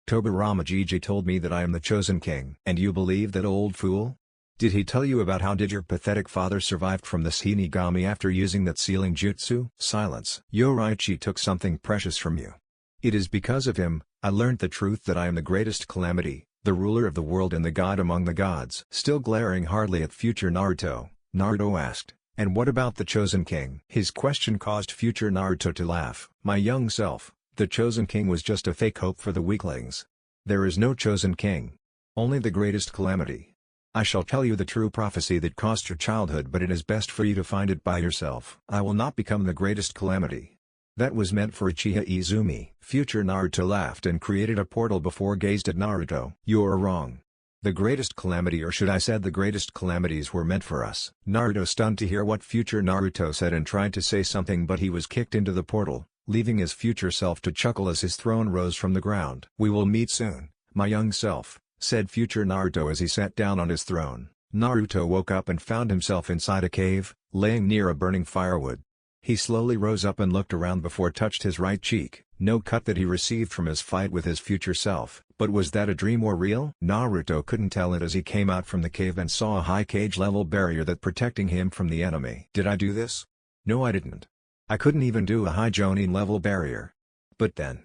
Tobirama Gigi told me that I am the Chosen King. And you believe that, old fool? Did he tell you about how did your pathetic father survived from the Shinigami after using that sealing jutsu? Silence. Yoruichi took something precious from you. It is because of him, I learned the truth that I am the greatest calamity, the ruler of the world and the god among the gods. Still glaring hardly at future Naruto, Naruto asked, and what about the Chosen King? His question caused future Naruto to laugh. My young self, the Chosen King was just a fake hope for the weaklings. There is no Chosen King. Only the greatest calamity. I shall tell you the true prophecy that cost your childhood, but it is best for you to find it by yourself. I will not become the greatest calamity. That was meant for Uchiha Izumi. Future Naruto laughed and created a portal before gazed at Naruto. You are wrong. The greatest calamity, or should I said the greatest calamities, were meant for us. Naruto stunned to hear what future Naruto said and tried to say something, but he was kicked into the portal, leaving his future self to chuckle as his throne rose from the ground. We will meet soon, my young self, said future Naruto as he sat down on his throne. Naruto woke up and found himself inside a cave, laying near a burning firewood. He slowly rose up and looked around before touched his right cheek. No cut that he received from his fight with his future self. But was that a dream or real? Naruto couldn't tell it as he came out from the cave and saw a high cage level barrier that protecting him from the enemy. Did I do this? No, I didn't. I couldn't even do a high Jonin level barrier. But then,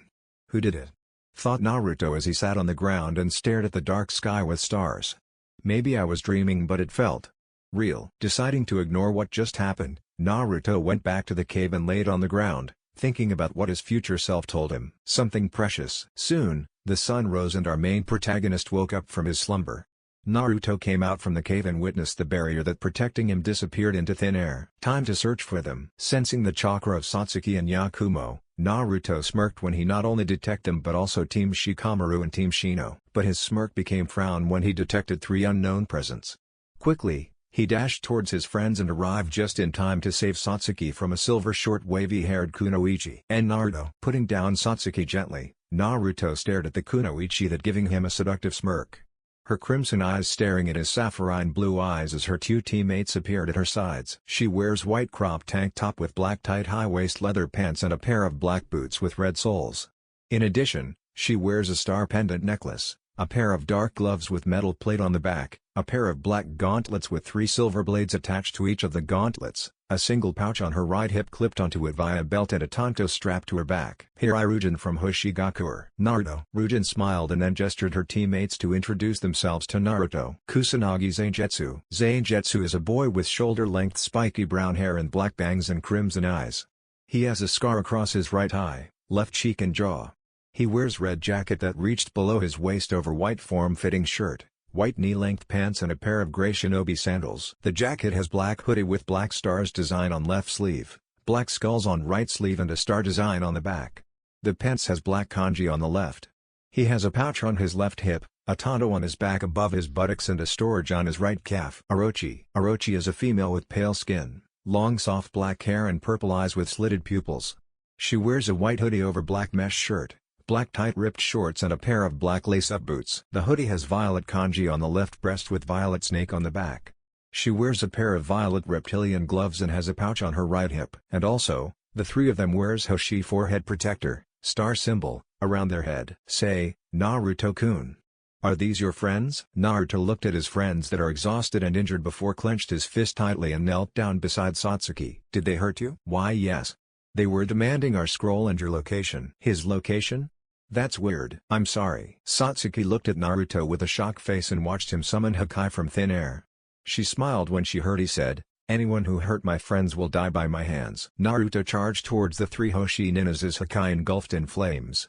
who did it? Thought Naruto as he sat on the ground and stared at the dark sky with stars. Maybe I was dreaming, but it felt real. Deciding to ignore what just happened, Naruto went back to the cave and laid on the ground, thinking about what his future self told him. Something precious. Soon, the sun rose and our main protagonist woke up from his slumber. Naruto came out from the cave and witnessed the barrier that protecting him disappeared into thin air. Time to search for them. Sensing the chakra of Satsuki and Yakumo, Naruto smirked when he not only detected them but also Team Shikamaru and Team Shino. But his smirk became frown when he detected 3 unknown presents. Quickly, he dashed towards his friends and arrived just in time to save Satsuki from a silver short wavy-haired kunoichi. And Naruto. Putting down Satsuki gently, Naruto stared at the kunoichi that giving him a seductive smirk. Her crimson eyes staring at his sapphirine blue eyes as her 2 teammates appeared at her sides. She wears white crop tank top with black tight high-waist leather pants and a pair of black boots with red soles. In addition, she wears a star pendant necklace, a pair of dark gloves with metal plate on the back, a pair of black gauntlets with 3 silver blades attached to each of the gauntlets, a single pouch on her right hip clipped onto it via a belt and a tanto strapped to her back. Here I Ryujin from Hoshigakur. Naruto. Ryujin smiled and then gestured her teammates to introduce themselves to Naruto. Kusanagi Zangetsu. Zangetsu is a boy with shoulder-length spiky brown hair and black bangs and crimson eyes. He has a scar across his right eye, left cheek and jaw. He wears red jacket that reached below his waist over white form-fitting shirt, white knee-length pants and a pair of gray shinobi sandals. The jacket has black hoodie with black stars design on left sleeve, black skulls on right sleeve and a star design on the back. The pants has black kanji on the left. He has a pouch on his left hip, a tanto on his back above his buttocks and a storage on his right calf. Orochi. Orochi is a female with pale skin, long soft black hair and purple eyes with slitted pupils. She wears a white hoodie over black mesh shirt, black tight ripped shorts and a pair of black lace-up boots. The hoodie has violet kanji on the left breast with violet snake on the back. She wears a pair of violet reptilian gloves and has a pouch on her right hip. And also, the 3 of them wears Hoshi forehead protector, star symbol, around their head. Say, Naruto-kun. Are these your friends? Naruto looked at his friends that are exhausted and injured before clenched his fist tightly and knelt down beside Satsuki. Did they hurt you? Why yes. They were demanding our scroll and your location. His location? That's weird. I'm sorry. Satsuki looked at Naruto with a shocked face and watched him summon Hakai from thin air. She smiled when she heard he said, anyone who hurt my friends will die by my hands. Naruto charged towards the 3 Hoshi ninjas as Hakai engulfed in flames.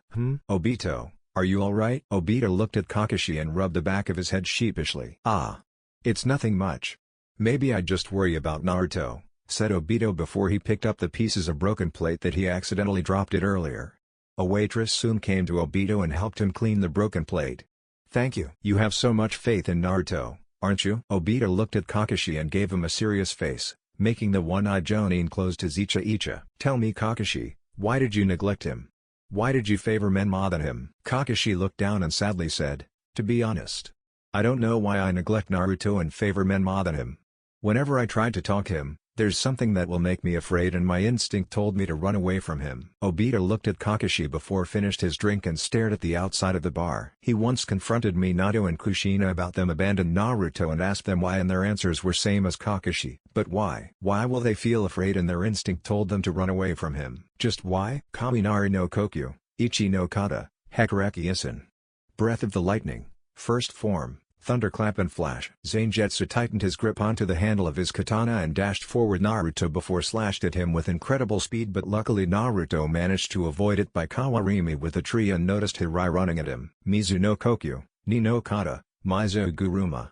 Obito, are you alright? Obito looked at Kakashi and rubbed the back of his head sheepishly. Ah. It's nothing much. Maybe I just worry about Naruto, said Obito before he picked up the pieces of broken plate that he accidentally dropped it earlier. A waitress soon came to Obito and helped him clean the broken plate. Thank you. You have so much faith in Naruto, aren't you? Obito looked at Kakashi and gave him a serious face, making the one-eyed Jonin close his icha. Tell me Kakashi, why did you neglect him? Why did you favor men more than him? Kakashi looked down and sadly said, to be honest, I don't know why I neglect Naruto and favor men more than him. Whenever I tried to talk him, there's something that will make me afraid and my instinct told me to run away from him. Obito looked at Kakashi before finished his drink and stared at the outside of the bar. He once confronted Minato and Kushina about them abandoned Naruto and asked them why and their answers were same as Kakashi. But why? Why will they feel afraid and their instinct told them to run away from him? Just why? Kaminari no Kokyu, Ichi no Kata, Hekareki Isen. Breath of the lightning, first form. Thunderclap and flash. Zangetsu tightened his grip onto the handle of his katana and dashed forward Naruto before slashed at him with incredible speed but luckily Naruto managed to avoid it by kawarimi with a tree and noticed Hirai running at him. Mizu no Kokyu, Ni no Kata, Mizu Guruma.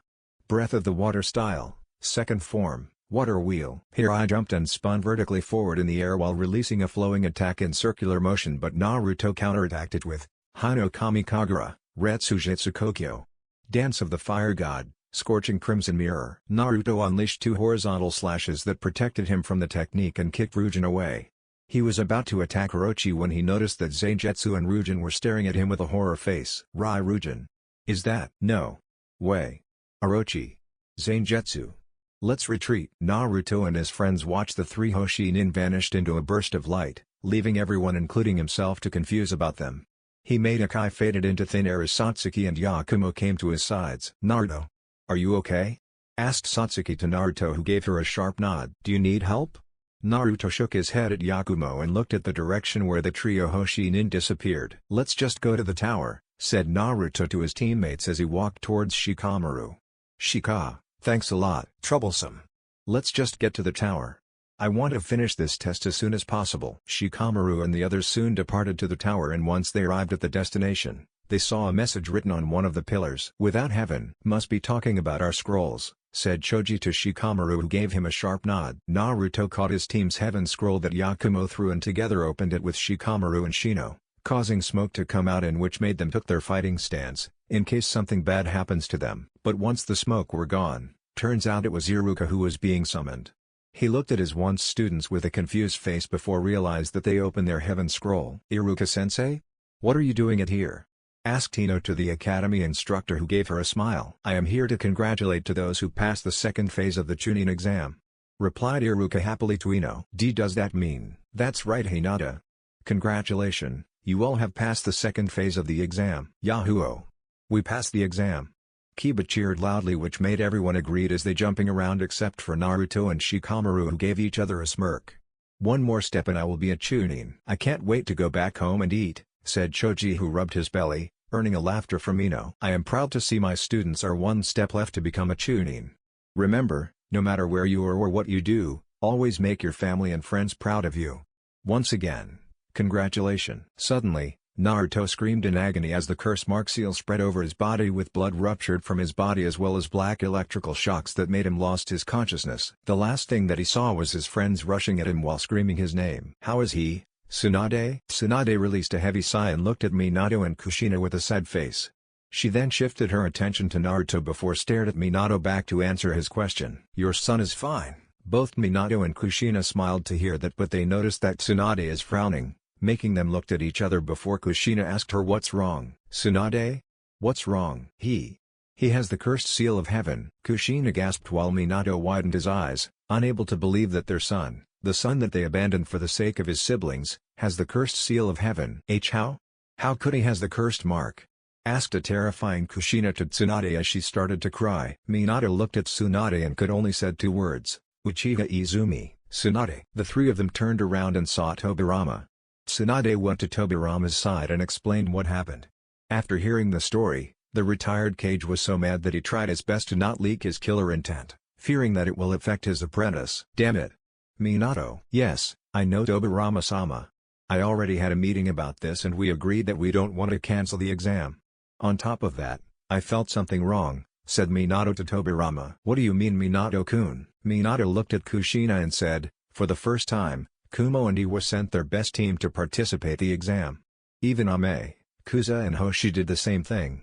Breath of the water style, second form, water wheel. Hirai jumped and spun vertically forward in the air while releasing a flowing attack in circular motion but Naruto counterattacked it with Hano Kami Kagura, Retsujitsu Kokyo. Dance of the Fire God, Scorching Crimson Mirror. Naruto unleashed 2 horizontal slashes that protected him from the technique and kicked Ryujin away. He was about to attack Orochi when he noticed that Zangetsu and Ryujin were staring at him with a horror face. Ryujin. Is that? No way. Orochi. Zangetsu. Let's retreat. Naruto and his friends watched the 3 Hoshinin vanished into a burst of light, leaving everyone including himself to confuse about them. He made Hakai faded into thin air as Satsuki and Yakumo came to his sides. Naruto. Are you okay? Asked Satsuki to Naruto who gave her a sharp nod. Do you need help? Naruto shook his head at Yakumo and looked at the direction where the trio Hoshinin disappeared. Let's just go to the tower, said Naruto to his teammates as he walked towards Shikamaru. Shika, thanks a lot. Troublesome. Let's just get to the tower. I want to finish this test as soon as possible. Shikamaru and the others soon departed to the tower and once they arrived at the destination, They saw a message written on one of the pillars. "Without heaven." "Must be talking about our scrolls," said Choji to Shikamaru, who gave him a sharp nod. Naruto caught his team's heaven scroll that Yakumo threw and together opened it with Shikamaru and Shino, causing smoke to come out, in which made them took their fighting stance, in case something bad happens to them. But once the smoke were gone, turns out it was Iruka who was being summoned. He looked at his once students with a confused face before realized that they opened their heaven scroll. "Iruka-sensei? What are you doing it here?" asked Ino to the academy instructor, who gave her a smile. "I am here to congratulate to those who passed the second phase of the Chunin exam," replied Iruka happily to Ino. Does that mean?" "That's right, Hinata. Congratulations, you all have passed the second phase of the exam." "Yahoo! We passed the exam." Kiba cheered loudly, which made everyone agreed as they jumping around except for Naruto and Shikamaru, who gave each other a smirk. "One more step and I will be a Chunin." "I can't wait to go back home and eat," said Choji, who rubbed his belly, earning a laughter from Ino. "I am proud to see my students are one step left to become a Chunin. Remember, no matter where you are or what you do, always make your family and friends proud of you. Once again, congratulations." Suddenly, Naruto screamed in agony as the curse mark seal spread over his body, with blood ruptured from his body as well as black electrical shocks that made him lost his consciousness. The last thing that he saw was his friends rushing at him while screaming his name. "How is he, Tsunade?" Tsunade released a heavy sigh and looked at Minato and Kushina with a sad face. She then shifted her attention to Naruto before stared at Minato back to answer his question. "Your son is fine." Both Minato and Kushina smiled to hear that, but they noticed that Tsunade is frowning, making them look at each other before Kushina asked her what's wrong. "Tsunade? What's wrong?" He has the cursed seal of heaven." Kushina gasped while Minato widened his eyes, unable to believe that their son, the son that they abandoned for the sake of his siblings, has the cursed seal of heaven. How? How could he has the cursed mark?" asked a terrifying Kushina to Tsunade as she started to cry. Minato looked at Tsunade and could only said two words, "Uchiha Izumi." "Tsunade." The three of them turned around and saw Tobirama. Tsunade went to Tobirama's side and explained what happened. After hearing the story, the retired Kage was so mad that he tried his best to not leak his killer intent, fearing that it will affect his apprentice. "Damn it. Minato." "Yes, I know, Tobirama-sama. I already had a meeting about this and we agreed that we don't want to cancel the exam. On top of that, I felt something wrong," said Minato to Tobirama. "What do you mean, Minato-kun?" Minato looked at Kushina and said, "For the first time, Kumo and Iwa sent their best team to participate the exam. Even Ame, Kuza and Hoshi did the same thing.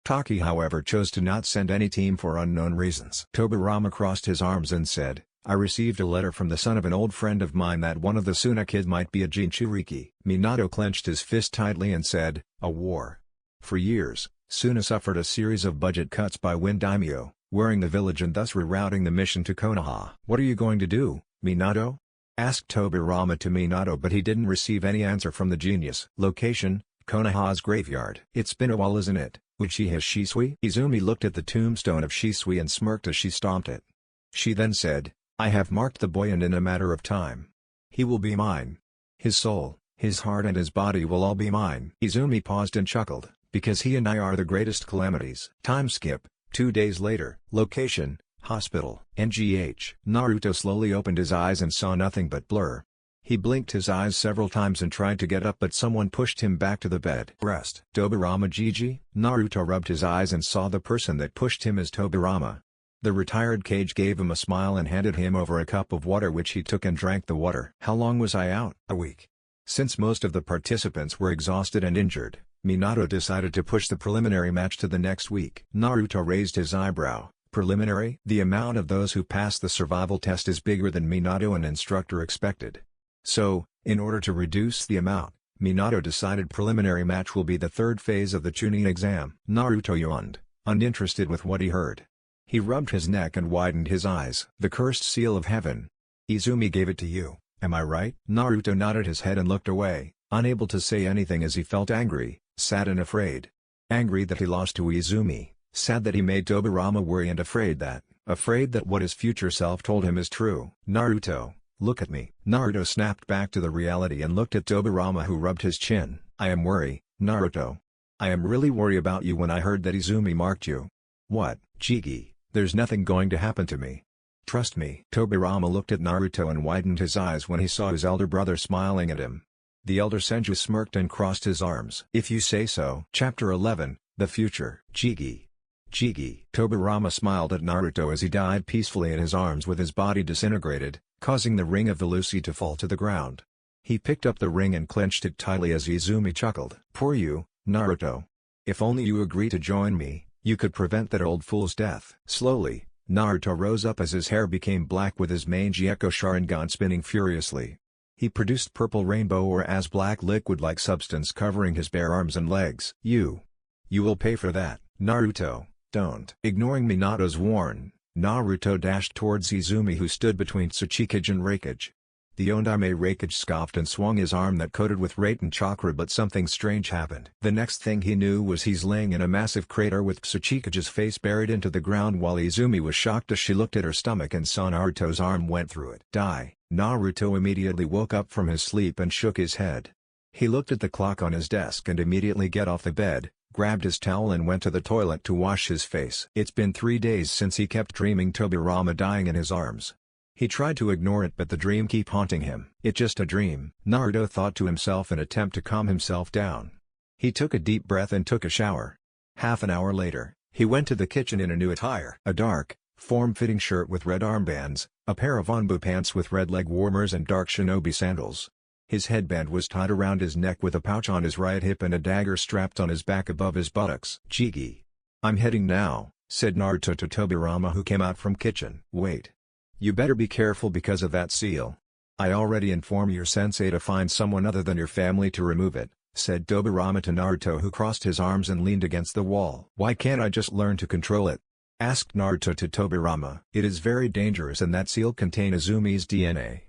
Taki however chose to not send any team for unknown reasons." Tobirama crossed his arms and said, "I received a letter from the son of an old friend of mine that one of the Suna kid might be a Jinchuriki." Minato clenched his fist tightly and said, "A war." For years, Suna suffered a series of budget cuts by Wind Daimyo, wearing the village and thus rerouting the mission to Konoha. "What are you going to do, Minato?" asked Tobirama to Minato, but he didn't receive any answer from the genius. Location: Konoha's graveyard. "It's been a while, isn't it, Uchiha Shisui?" Izumi looked at the tombstone of Shisui and smirked as she stomped it. She then said, "I have marked the boy and in a matter of time, he will be mine. His soul, his heart and his body will all be mine." Izumi paused and chuckled, "Because he and I are the greatest calamities." Time skip: 2 days later. Location: hospital. NGH. Naruto slowly opened his eyes and saw nothing but blur. He blinked his eyes several times and tried to get up, but someone pushed him back to the bed. "Rest." "Tobirama Gigi?" Naruto rubbed his eyes and saw the person that pushed him as Tobirama. The retired Kage gave him a smile and handed him over a cup of water, which he took and drank the water. "How long was I out?" "A week." Since most of the participants were exhausted and injured, Minato decided to push the preliminary match to the next week. Naruto raised his eyebrow. "Preliminary?" The amount of those who passed the survival test is bigger than Minato and instructor expected. So, in order to reduce the amount, Minato decided preliminary match will be the third phase of the Chunin exam. Naruto yawned, uninterested with what he heard. He rubbed his neck and widened his eyes. "The cursed seal of heaven. Izumi gave it to you, am I right?" Naruto nodded his head and looked away, unable to say anything as he felt angry, sad and afraid. Angry that he lost to Izumi, sad that he made Tobirama worry, and afraid that what his future self told him is true. "Naruto, look at me." Naruto snapped back to the reality and looked at Tobirama, who rubbed his chin. "I am worried, Naruto. I am really worried about you when I heard that Izumi marked you." "What, Jigi? There's nothing going to happen to me. Trust me." Tobirama looked at Naruto and widened his eyes when he saw his elder brother smiling at him. The elder Senju smirked and crossed his arms. If you say so. Chapter 11, The Future. Jigi. Jigi. Tobirama smiled at Naruto as he died peacefully in his arms with his body disintegrated, causing the ring of the Lucy to fall to the ground. He picked up the ring and clenched it tightly as Izumi chuckled. Poor you, Naruto. If only you agree to join me, you could prevent that old fool's death. Slowly, Naruto rose up as his hair became black with his mangy Echo Sharingan spinning furiously. He produced purple rainbow or as black liquid-like substance covering his bare arms and legs. You will pay for that, Naruto, don't. Ignoring Minato's warn, Naruto dashed towards Izumi who stood between Tsuchikage and Rikudō. The Ondaime Rikudō scoffed and swung his arm that coated with Raten chakra, but something strange happened. The next thing he knew was he's laying in a massive crater with Tsuchikage's face buried into the ground while Izumi was shocked as she looked at her stomach and saw Naruto's arm went through it. Die. Naruto immediately woke up from his sleep and shook his head. He looked at the clock on his desk and immediately got off the bed, grabbed his towel and went to the toilet to wash his face. It's been 3 days since he kept dreaming Tobirama dying in his arms. He tried to ignore it but the dream kept haunting him. It's just a dream, Naruto thought to himself in an attempt to calm himself down. He took a deep breath and took a shower. Half an hour later, he went to the kitchen in a new attire. A dark, form-fitting shirt with red armbands, a pair of onbu pants with red leg warmers and dark shinobi sandals. His headband was tied around his neck with a pouch on his right hip and a dagger strapped on his back above his buttocks. Jigi. I'm heading now, said Naruto to Tobirama who came out from kitchen. Wait. You better be careful because of that seal. I already informed your sensei to find someone other than your family to remove it, said Tobirama to Naruto who crossed his arms and leaned against the wall. Why can't I just learn to control it? Asked Naruto to Tobirama. It is very dangerous and that seal contains Izumi's DNA.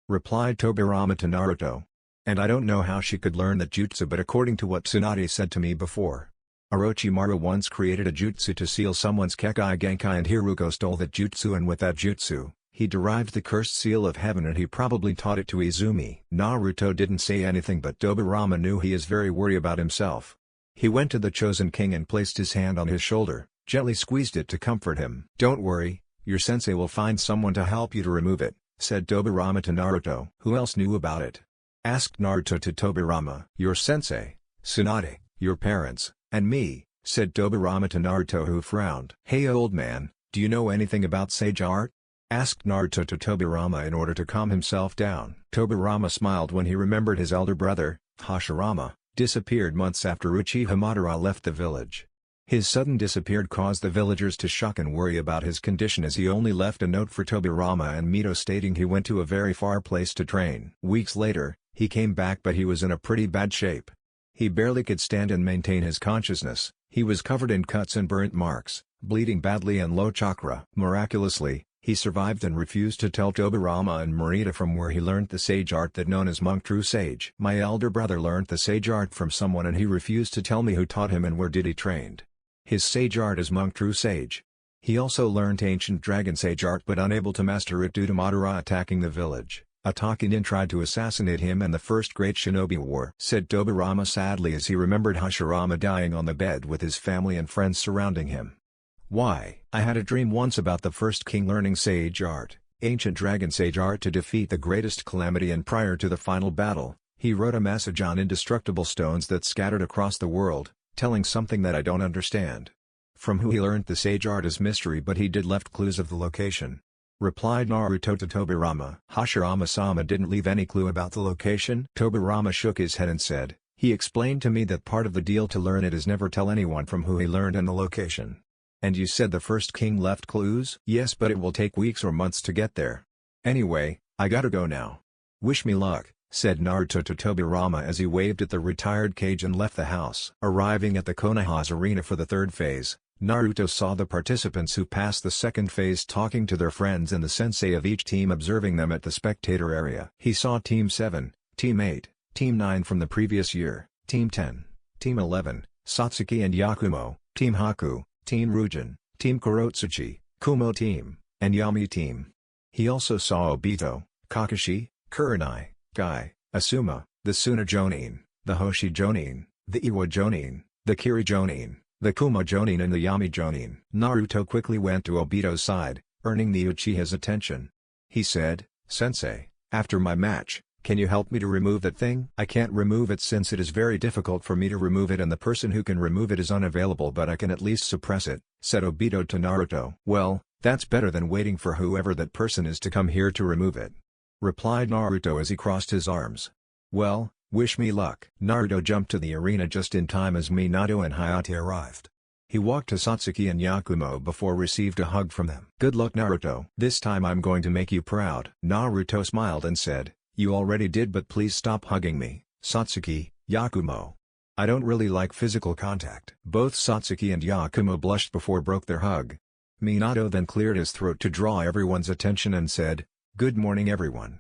Replied Tobirama to Naruto. And I don't know how she could learn that jutsu, but according to what Tsunade said to me before, Orochimaru once created a jutsu to seal someone's Kekai Genkai and Hiruko stole that jutsu, and with that jutsu, he derived the cursed seal of heaven and he probably taught it to Izumi. Naruto didn't say anything but Tobirama knew he is very worried about himself. He went to the Chosen King and placed his hand on his shoulder, gently squeezed it to comfort him. Don't worry, your sensei will find someone to help you to remove it, said Tobirama to Naruto. Who else knew about it? Asked Naruto to Tobirama. Your sensei, Tsunade, your parents, and me, said Tobirama to Naruto who frowned. Hey old man, do you know anything about sage art? Asked Naruto to Tobirama in order to calm himself down. Tobirama smiled when he remembered his elder brother, Hashirama, disappeared months after Uchiha Madara left the village. His sudden disappearance caused the villagers to shock and worry about his condition as he only left a note for Tobirama and Mito stating he went to a very far place to train. Weeks later, he came back but he was in a pretty bad shape. He barely could stand and maintain his consciousness, he was covered in cuts and burnt marks, bleeding badly and low chakra. Miraculously, he survived and refused to tell Tobirama and Marita from where he learned the sage art that known as monk true sage. My elder brother learned the sage art from someone and he refused to tell me who taught him and where did he trained. His sage art is monk true sage. He also learned ancient dragon sage art but unable to master it due to Madara attacking the village. Atakinin tried to assassinate him and the first great shinobi war, said Tobirama sadly as he remembered Hashirama dying on the bed with his family and friends surrounding him. Why? I had a dream once about the first king learning sage art, ancient dragon sage art to defeat the greatest calamity, and prior to the final battle, he wrote a message on indestructible stones that scattered across the world, telling something that I don't understand. From who he learned the sage art is mystery but he did left clues of the location. Replied Naruto to Tobirama. Hashirama-sama didn't leave any clue about the location? Tobirama shook his head and said, he explained to me that part of the deal to learn it is never tell anyone from who he learned and the location. And you said the first king left clues? Yes, but it will take weeks or months to get there. Anyway, I gotta go now. Wish me luck, said Naruto to Tobirama as he waved at the retired cage and left the house. Arriving at the Konoha's arena for the third phase, Naruto saw the participants who passed the second phase talking to their friends and the sensei of each team observing them at the spectator area. He saw Team 7, Team 8, Team 9 from the previous year, Team 10, Team 11, Satsuki and Yakumo, Team Haku, Team Ryujin, Team Kurotsuchi, Kumo Team, and Yami Team. He also saw Obito, Kakashi, Kurenai, Guy, Asuma, the Suna Jonin, the Hoshi Jonin, the Iwa Jonin, the Kiri Jonin, the Kumo Jonin and the Yami Jonin. Naruto quickly went to Obito's side, earning the Uchiha's attention. He said, Sensei, after my match, Can you help me to remove that thing? I can't remove it since it is very difficult for me to remove it and the person who can remove it is unavailable, but I can at least suppress it, said Obito to Naruto. Well, that's better than waiting for whoever that person is to come here to remove it, replied Naruto as he crossed his arms. Well, wish me luck. Naruto jumped to the arena just in time as Minato and Hayate arrived. He walked to Satsuki and Yakumo before received a hug from them. Good luck Naruto. This time I'm going to make you proud. Naruto smiled and said, you already did, but please stop hugging me, Satsuki, Yakumo. I don't really like physical contact. Both Satsuki and Yakumo blushed before broke their hug. Minato then cleared his throat to draw everyone's attention and said, good morning everyone.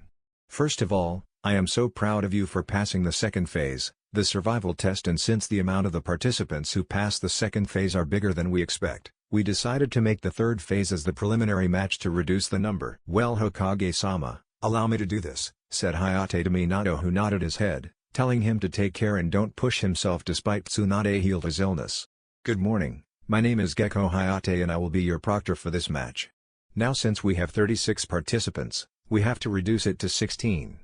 First of all, I am so proud of you for passing the second phase, the survival test, and since the amount of the participants who passed the second phase are bigger than we expect, we decided to make the third phase as the preliminary match to reduce the number. Well Hokage-sama, allow me to do this, said Hayate to Minato, who nodded his head, telling him to take care and don't push himself despite Tsunade healed his illness. Good morning, my name is Gekko Hayate and I will be your proctor for this match. Now since we have 36 participants, we have to reduce it to 16.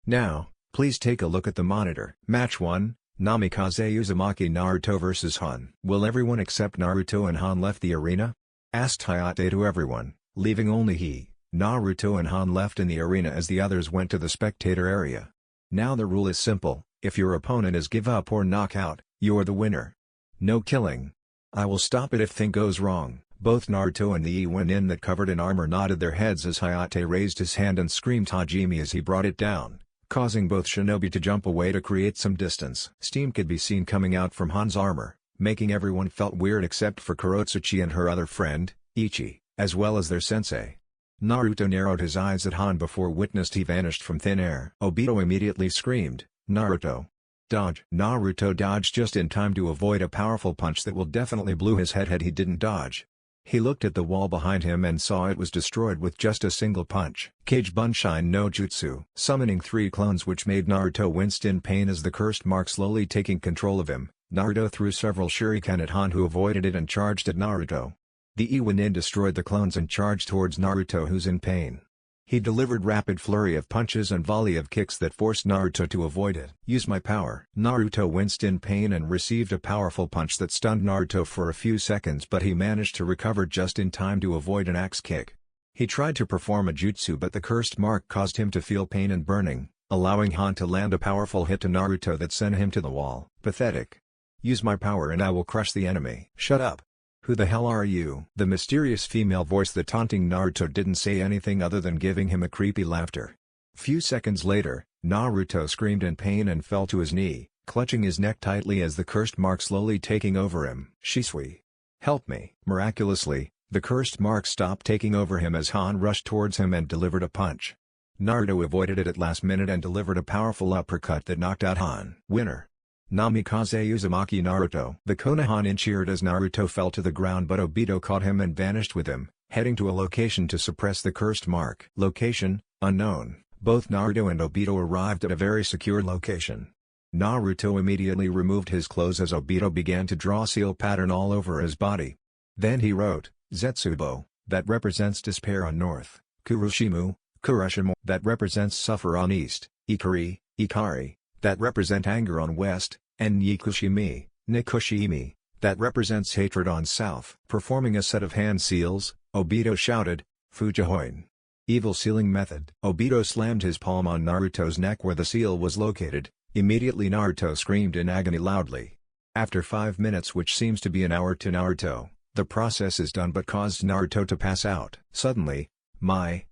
Now, please take a look at the monitor. Match 1, Namikaze Uzumaki Naruto vs Han. Will everyone except Naruto and Han left the arena? Asked Hayate to everyone, leaving only he, Naruto and Han left in the arena as the others went to the spectator area. Now the rule is simple, if your opponent is give up or knockout, you're the winner. No killing. I will stop it if thing goes wrong. Both Naruto and the Iwanin that covered in armor nodded their heads as Hayate raised his hand and screamed Hajime as he brought it down, causing both shinobi to jump away to create some distance. Steam could be seen coming out from Han's armor, making everyone felt weird except for Kurotsuchi and her other friend, Ichi, as well as their sensei. Naruto narrowed his eyes at Han before witnessed he vanished from thin air. Obito immediately screamed, Naruto! Dodge! Naruto dodged just in time to avoid a powerful punch that will definitely blew his head had he didn't dodge. He looked at the wall behind him and saw it was destroyed with just a single punch. Kage Bunshin no Jutsu, summoning 3 clones, which made Naruto winced in pain as the cursed mark slowly taking control of him. Naruto threw several shuriken at Han, who avoided it and charged at Naruto. The Iwanin destroyed the clones and charged towards Naruto, who's in pain. He delivered rapid flurry of punches and volley of kicks that forced Naruto to avoid it. Use my power. Naruto winced in pain and received a powerful punch that stunned Naruto for a few seconds, but he managed to recover just in time to avoid an axe kick. He tried to perform a jutsu, but the cursed mark caused him to feel pain and burning, allowing Han to land a powerful hit to Naruto that sent him to the wall. Pathetic. Use my power and I will crush the enemy. Shut up. Who the hell are you? The mysterious female voice that taunting Naruto didn't say anything other than giving him a creepy laughter. Few seconds later, Naruto screamed in pain and fell to his knee, clutching his neck tightly as the cursed mark slowly taking over him. Shisui! Help me! Miraculously, the cursed mark stopped taking over him as Han rushed towards him and delivered a punch. Naruto avoided it at last minute and delivered a powerful uppercut that knocked out Han. Winner! Namikaze Uzumaki Naruto. The Konoha cheered as Naruto fell to the ground, but Obito caught him and vanished with him, heading to a location to suppress the cursed mark. Location, unknown. Both Naruto and Obito arrived at a very secure location. Naruto immediately removed his clothes as Obito began to draw seal pattern all over his body. Then he wrote, Zetsubo, that represents despair on north, Kuroshimu, Kuroshimu, that represents suffer on east, Ikari, Ikari, that represent anger on west, and Nikushimi, Nikushimi, that represents hatred on south. Performing a set of hand seals, Obito shouted, Fujihoin. Evil sealing method. Obito slammed his palm on Naruto's neck where the seal was located. Immediately Naruto screamed in agony loudly. After 5 minutes, which seems to be an hour to Naruto, the process is done but caused Naruto to pass out. Suddenly, my.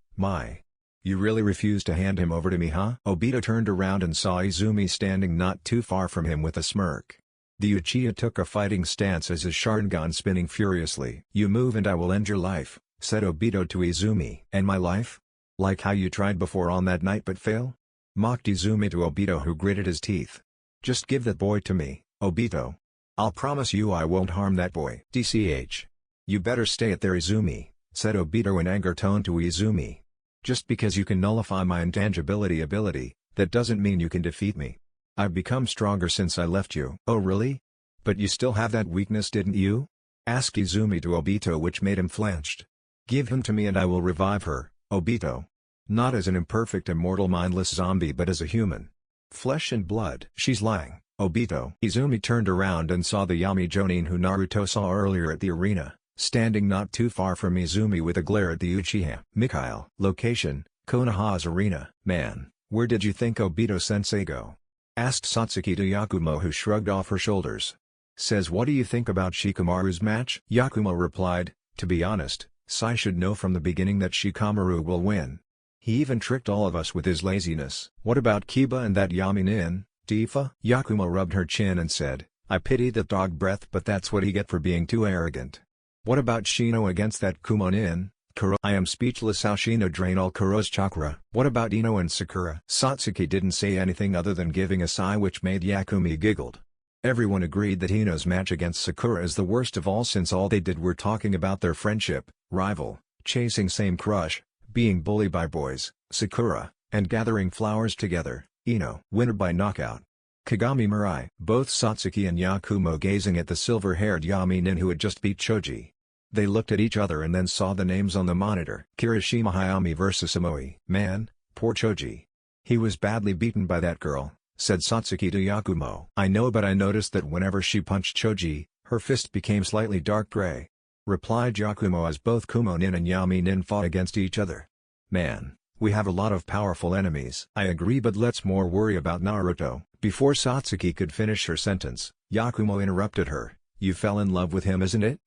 You really refuse to hand him over to me, huh? Obito turned around and saw Izumi standing not too far from him with a smirk. The Uchiha took a fighting stance as his Sharingan spinning furiously. You move and I will end your life, said Obito to Izumi. And my life? Like how you tried before on that night but fail? Mocked Izumi to Obito, who gritted his teeth. Just give that boy to me, Obito. I'll promise you I won't harm that boy. DCH. You better stay at there, Izumi, said Obito in anger tone to Izumi. Just because you can nullify my intangibility ability, that doesn't mean you can defeat me. I've become stronger since I left you. Oh really? But you still have that weakness, didn't you? Asked Izumi to Obito, which made him flinched. Give him to me and I will revive her, Obito. Not as an imperfect immortal mindless zombie but as a human. Flesh and blood. She's lying, Obito. Izumi turned around and saw the Yami Jonin who Naruto saw earlier at the arena, standing not too far from Izumi with a glare at the Uchiha. Mikaxzz. Location, Konoha's arena. Man, where did you think Obito-sensei go? Asked Satsuki to Yakumo, who shrugged off her shoulders. Says, what do you think about Shikamaru's match? Yakumo replied, to be honest, Sai should know from the beginning that Shikamaru will win. He even tricked all of us with his laziness. What about Kiba and that Yaminin, Tifa? Yakumo rubbed her chin and said, I pity that dog breath, but that's what he get for being too arrogant. What about Shino against that Kumonin, Kuro? I am speechless. How Shino drain all Kuro's chakra. What about Ino and Sakura? Satsuki didn't say anything other than giving a sigh, which made Yakumi giggled. Everyone agreed that Ino's match against Sakura is the worst of all, since all they did were talking about their friendship, rival, chasing same crush, being bullied by boys, Sakura, and gathering flowers together. Ino, winner by knockout. Kagami Mirai. Both Satsuki and Yakumo gazing at the silver-haired Yaminin who had just beat Choji. They looked at each other and then saw the names on the monitor. Kirishima Hayami vs Amoi. Man, poor Choji. He was badly beaten by that girl, said Satsuki to Yakumo. I know, but I noticed that whenever she punched Choji, her fist became slightly dark gray. Replied Yakumo as both Kumonin and Yaminin fought against each other. Man, we have a lot of powerful enemies. I agree, but let's more worry about Naruto. Before Satsuki could finish her sentence, Yakumo interrupted her. You fell in love with him, isn't it?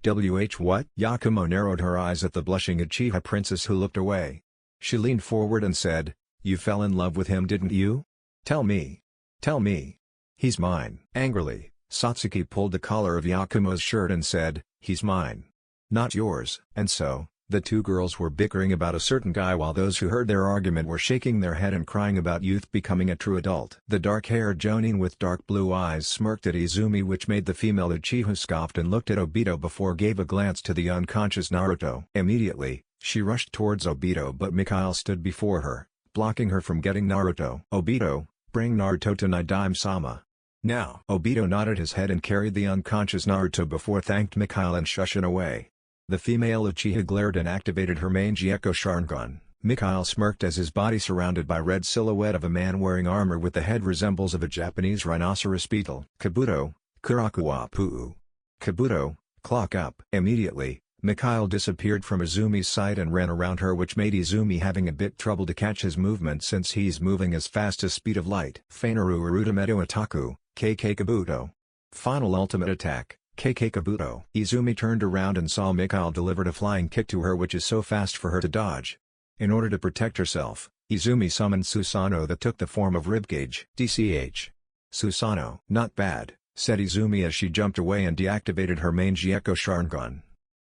What? Yakumo narrowed her eyes at the blushing Uchiha princess who looked away. She leaned forward and said, you fell in love with him, didn't you? Tell me. Tell me. He's mine. Angrily, Satsuki pulled the collar of Yakumo's shirt and said, he's mine. Not yours. And so, the two girls were bickering about a certain guy while those who heard their argument were shaking their head and crying about youth becoming a true adult. The dark-haired Jonin with dark blue eyes smirked at Izumi, which made the female Uchiha scoffed and looked at Obito before gave a glance to the unconscious Naruto. Immediately, she rushed towards Obito, but Mikaxzz stood before her, blocking her from getting Naruto. Obito, bring Naruto to Nidaime-sama. Now. Obito nodded his head and carried the unconscious Naruto before thanked Mikaxzz and shushing away. The female Uchiha glared and activated her main Gyeko Sharingan. Mikaxzz smirked as his body surrounded by red silhouette of a man wearing armor with the head resembles of a Japanese rhinoceros beetle. Kabuto, Kurakuwa Puu. Kabuto, clock up. Immediately, Mikaxzz disappeared from Izumi's sight and ran around her, which made Izumi having a bit trouble to catch his movement since he's moving as fast as speed of light. Feinaru Urutamedo Ataku, KK Kabuto. Final ultimate attack. KK Kabuto. Izumi turned around and saw Mikaxzz delivered a flying kick to her, which is so fast for her to dodge. In order to protect herself, Izumi summoned Susanoo that took the form of Ribcage. DCH. Susanoo. Not bad, said Izumi as she jumped away and deactivated her main Gyeko Sharingan.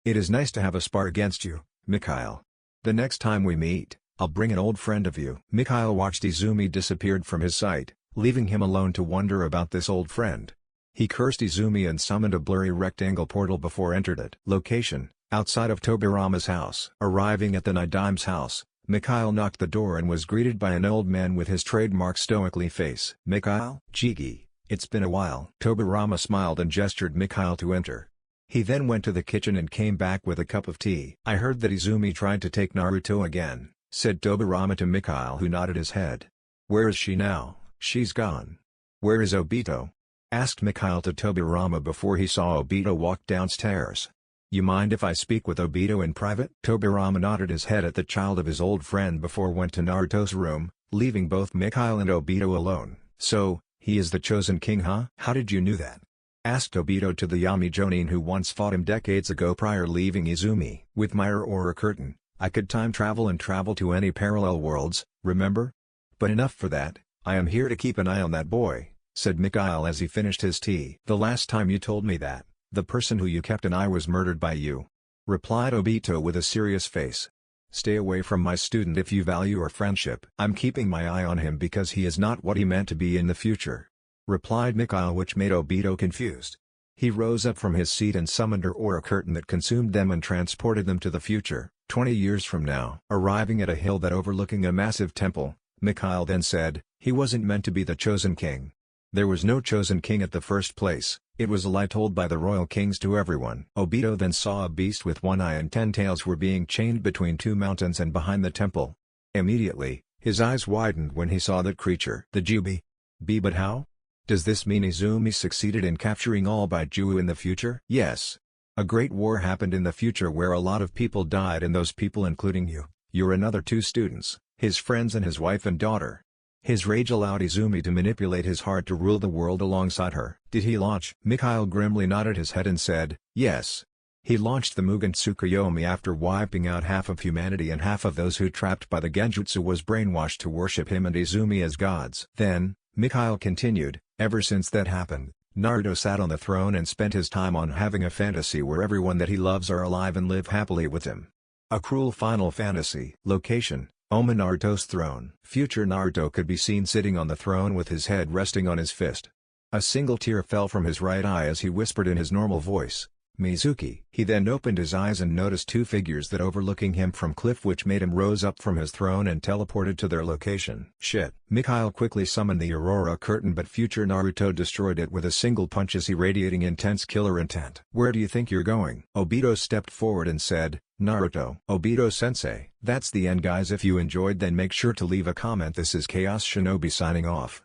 It is nice to have a spar against you, Mikaxzz. The next time we meet, I'll bring an old friend of you. Mikaxzz watched Izumi disappeared from his sight, leaving him alone to wonder about this old friend. He cursed Izumi and summoned a blurry rectangle portal before entered it. Location, outside of Tobirama's house. Arriving at the Nidaime's house, Mikaxzz knocked the door and was greeted by an old man with his trademark stoically face. Mikaxzz? Jigi, it's been a while. Tobirama smiled and gestured Mikaxzz to enter. He then went to the kitchen and came back with a cup of tea. I heard that Izumi tried to take Naruto again, said Tobirama to Mikaxzz, who nodded his head. Where is she now? She's gone. Where is Obito? Asked Mikaxzz to Tobirama before he saw Obito walk downstairs. You mind if I speak with Obito in private? Tobirama nodded his head at the child of his old friend before went to Naruto's room, leaving both Mikaxzz and Obito alone. So, he is the chosen king, huh? How did you know that? Asked Obito to the Yami Jonin who once fought him decades ago prior leaving Izumi. With my Aurora curtain, I could time travel and travel to any parallel worlds, remember? But enough for that, I am here to keep an eye on that boy, said Mikaxzz as he finished his tea. The last time you told me that, the person who you kept an eye was murdered by you, replied Obito with a serious face. Stay away from my student if you value our friendship. I'm keeping my eye on him because he is not what he meant to be in the future, replied Mikaxzz, which made Obito confused. He rose up from his seat and summoned her aura curtain that consumed them and transported them to the future, 20 years from now. Arriving at a hill that overlooking a massive temple, Mikaxzz then said, he wasn't meant to be the chosen king. There was no chosen king at the first place, it was a lie told by the royal kings to everyone. Obito then saw a beast with one eye and 10 tails were being chained between two mountains and behind the temple. Immediately, his eyes widened when he saw that creature. The Jubi? But how? Does this mean Izumi succeeded in capturing all Baijiu in the future? Yes. A great war happened in the future where a lot of people died, and those people including you, your another 2 students, his friends and his wife and daughter. His rage allowed Izumi to manipulate his heart to rule the world alongside her. Did he launch? Mikhail grimly nodded his head and said, yes. He launched the Mugen Tsukuyomi after wiping out half of humanity, and half of those who trapped by the Genjutsu was brainwashed to worship him and Izumi as gods. Then, Mikhail continued, ever since that happened, Naruto sat on the throne and spent his time on having a fantasy where everyone that he loves are alive and live happily with him. A cruel final fantasy. Location: Oma Naruto's throne. Future Naruto could be seen sitting on the throne with his head resting on his fist. A single tear fell from his right eye as he whispered in his normal voice, Mizuki. He then opened his eyes and noticed 2 figures that overlooking him from cliff, which made him rose up from his throne and teleported to their location. Shit. Mikhail quickly summoned the Aurora Curtain, but future Naruto destroyed it with a single punch as he radiating intense killer intent. Where do you think you're going? Obito stepped forward and said, Naruto. Obito-sensei. That's the end, guys. If you enjoyed, then make sure to leave a comment. This is Chaos Shinobi signing off.